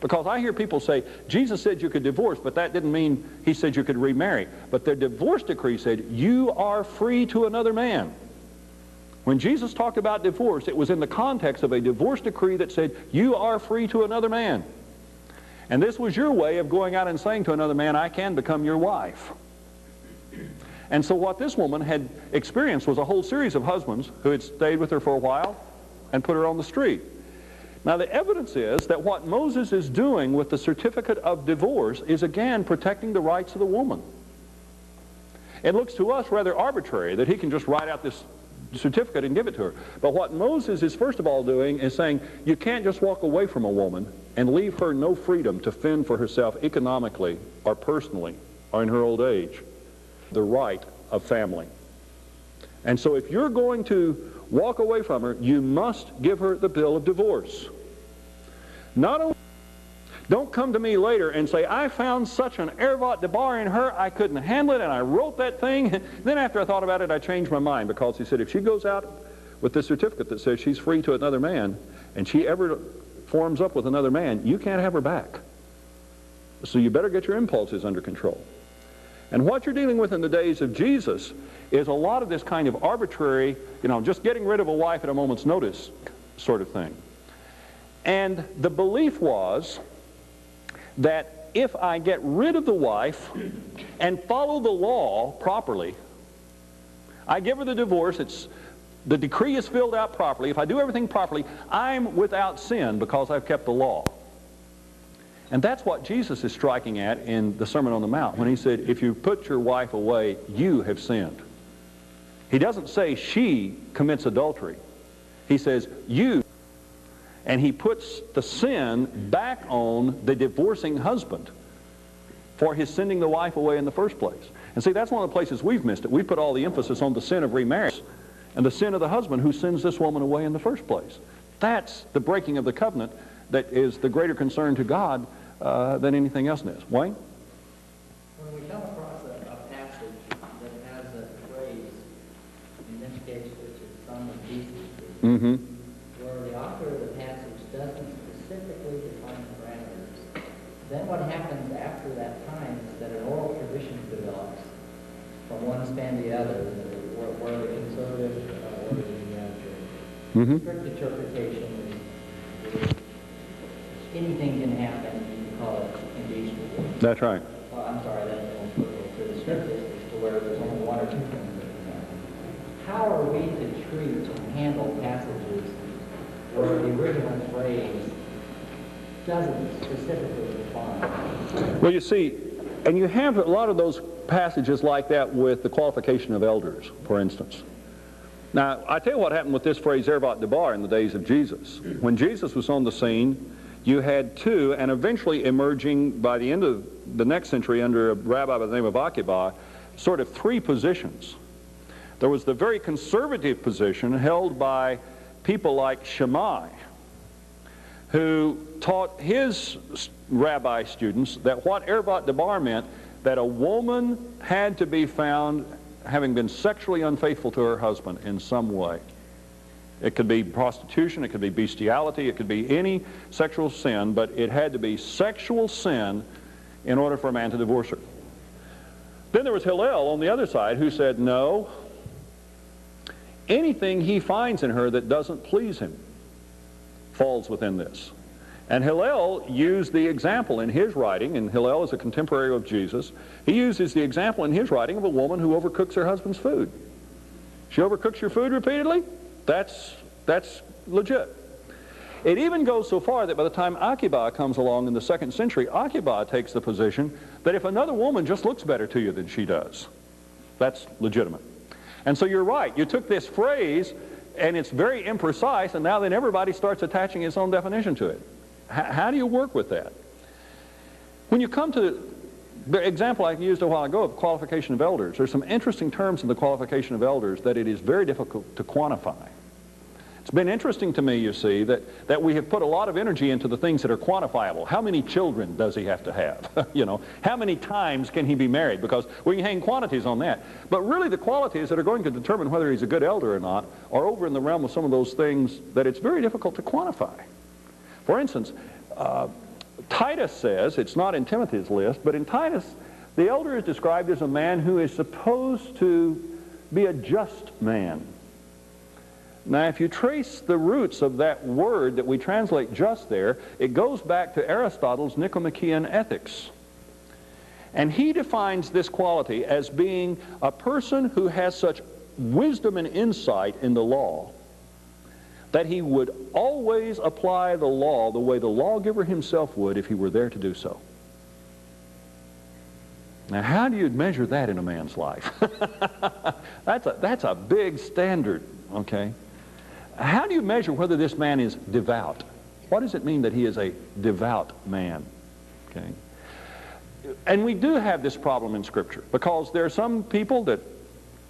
Because I hear people say, Jesus said you could divorce, but that didn't mean he said you could remarry. But the divorce decree said, you are free to another man. When Jesus talked about divorce, it was in the context of a divorce decree that said, you are free to another man. And this was your way of going out and saying to another man, I can become your wife. And so what this woman had experienced was a whole series of husbands who had stayed with her for a while and put her on the street. Now the evidence is that what Moses is doing with the certificate of divorce is again protecting the rights of the woman. It looks to us rather arbitrary that he can just write out this certificate and give it to her. But what Moses is first of all doing is saying you can't just walk away from a woman and leave her no freedom to fend for herself economically or personally or in her old age. The right of family. And so if you're going to walk away from her, you must give her the bill of divorce. Not only, don't come to me later and say, I found such an ervat debar in her, I couldn't handle it, and I wrote that thing. Then after I thought about it, I changed my mind, because he said if she goes out with this certificate that says she's free to another man, and she ever forms up with another man, you can't have her back. So you better get your impulses under control. And what you're dealing with in the days of Jesus is a lot of this kind of arbitrary, just getting rid of a wife at a moment's notice sort of thing. And the belief was that if I get rid of the wife and follow the law properly, I give her the divorce, the decree is filled out properly, if I do everything properly, I'm without sin because I've kept the law. And that's what Jesus is striking at in the Sermon on the Mount when he said, if you put your wife away, you have sinned. He doesn't say she commits adultery. He says you. And he puts the sin back on the divorcing husband for his sending the wife away in the first place. And see, that's one of the places we've missed it. We put all the emphasis on the sin of remarriage and the sin of the husband who sends this woman away in the first place. That's the breaking of the covenant that is the greater concern to God than anything else is. Wayne? When we come across a passage that has a phrase, in this case, where the author of the passage doesn't specifically define parameters. Then what happens after that time is that an oral tradition develops from one span to the other, where the conservative or the strict interpretation is anything can happen. You can call it engagement. That's right. Well, I'm sorry, that's almost perfect. To the strictest is to where there's only one or two things that can happen. How are we to treat and handle passages where the original phrase doesn't specifically define? Well, you see, and you have a lot of those passages like that with the qualification of elders, for instance. Now, I tell you what happened with this phrase, ervat debar, in the days of Jesus. When Jesus was on the scene, you had two, and eventually emerging by the end of the next century under a rabbi by the name of Akiba, sort of three positions. There was the very conservative position held by people like Shammai, who taught his rabbi students that what ervat debar meant, that a woman had to be found having been sexually unfaithful to her husband in some way. It could be prostitution, it could be bestiality, it could be any sexual sin, but it had to be sexual sin in order for a man to divorce her. Then there was Hillel on the other side who said, no, anything he finds in her that doesn't please him falls within this. And Hillel used the example in his writing, and Hillel is a contemporary of Jesus. He uses the example in his writing of a woman who overcooks her husband's food. She overcooks your food repeatedly? That's legit. It even goes so far that by the time Akiba comes along in the 2nd century, Akiba takes the position that if another woman just looks better to you than she does, that's legitimate. And so you're right. You took this phrase, and it's very imprecise, and now then everybody starts attaching its own definition to it. How do you work with that? When you come to the example I used a while ago of qualification of elders, there's some interesting terms in the qualification of elders that it is very difficult to quantify. It's been interesting to me, you see, that we have put a lot of energy into the things that are quantifiable. How many children does he have to have? You know, how many times can he be married? Because we can hang quantities on that. But really the qualities that are going to determine whether he's a good elder or not are over in the realm of some of those things that it's very difficult to quantify. For instance, Titus says, it's not in Timothy's list, but in Titus, the elder is described as a man who is supposed to be a just man. Now, if you trace the roots of that word that we translate just there, it goes back to Aristotle's Nicomachean Ethics. And he defines this quality as being a person who has such wisdom and insight in the law that he would always apply the law the way the lawgiver himself would if he were there to do so. Now, how do you measure that in a man's life? That's a big standard, okay? How do you measure whether this man is devout? What does it mean that he is a devout man? Okay? And we do have this problem in Scripture, because there are some people that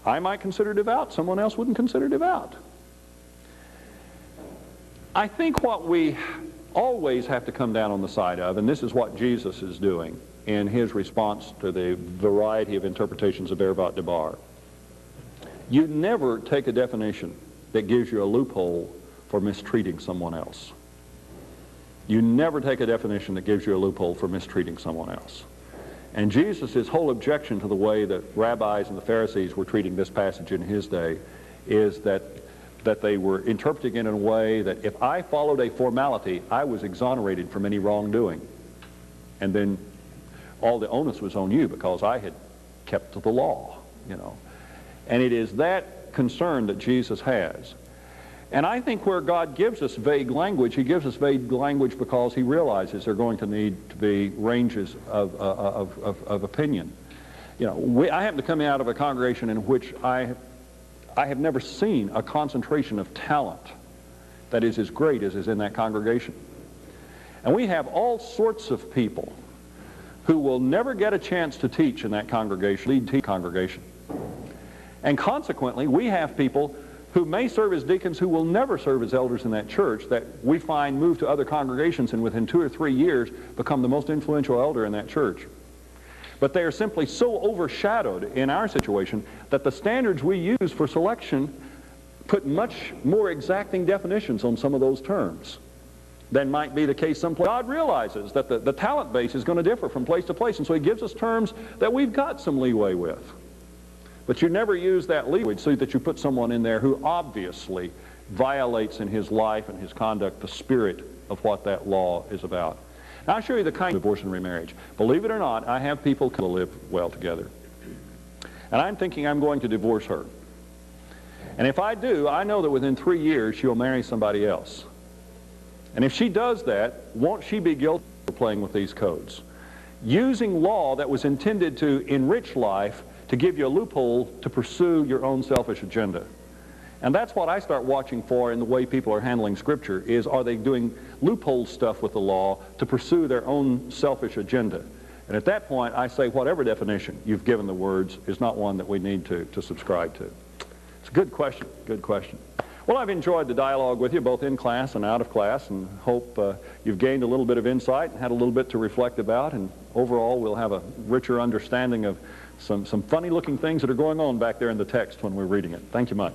I might consider devout, someone else wouldn't consider devout. I think what we always have to come down on the side of, and this is what Jesus is doing in his response to the variety of interpretations of ervat debar, you never take a definition that gives you a loophole for mistreating someone else. You never take a definition that gives you a loophole for mistreating someone else. And Jesus' whole objection to the way that rabbis and the Pharisees were treating this passage in his day is that they were interpreting it in a way that if I followed a formality, I was exonerated from any wrongdoing. And then all the onus was on you because I had kept to the law, you know. And it is that concern that Jesus has. And I think where God gives us vague language, he gives us vague language because he realizes there are going to need to be ranges of opinion. You know, I happen to come out of a congregation in which I have never seen a concentration of talent that is as great as is in that congregation. And we have all sorts of people who will never get a chance to teach in that congregation, lead congregation. And consequently, we have people who may serve as deacons who will never serve as elders in that church that we find move to other congregations and within 2 or 3 years become the most influential elder in that church. But they are simply so overshadowed in our situation that the standards we use for selection put much more exacting definitions on some of those terms than might be the case someplace. God realizes that the talent base is going to differ from place to place, and so he gives us terms that we've got some leeway with. But you never use that leeway so that you put someone in there who obviously violates in his life and his conduct the spirit of what that law is about. Now, I'll show you the kind of divorce and remarriage. Believe it or not, I have people who live well together. And I'm thinking I'm going to divorce her. And if I do, I know that within 3 years she'll marry somebody else. And if she does that, won't she be guilty of playing with these codes? Using law that was intended to enrich life to give you a loophole to pursue your own selfish agenda. And that's what I start watching for in the way people are handling Scripture, is are they doing loophole stuff with the law to pursue their own selfish agenda? And at that point, I say whatever definition you've given the words is not one that we need to subscribe to. It's a good question, good question. Well, I've enjoyed the dialogue with you, both in class and out of class, and hope you've gained a little bit of insight and had a little bit to reflect about, and overall we'll have a richer understanding of some funny-looking things that are going on back there in the text when we're reading it. Thank you much.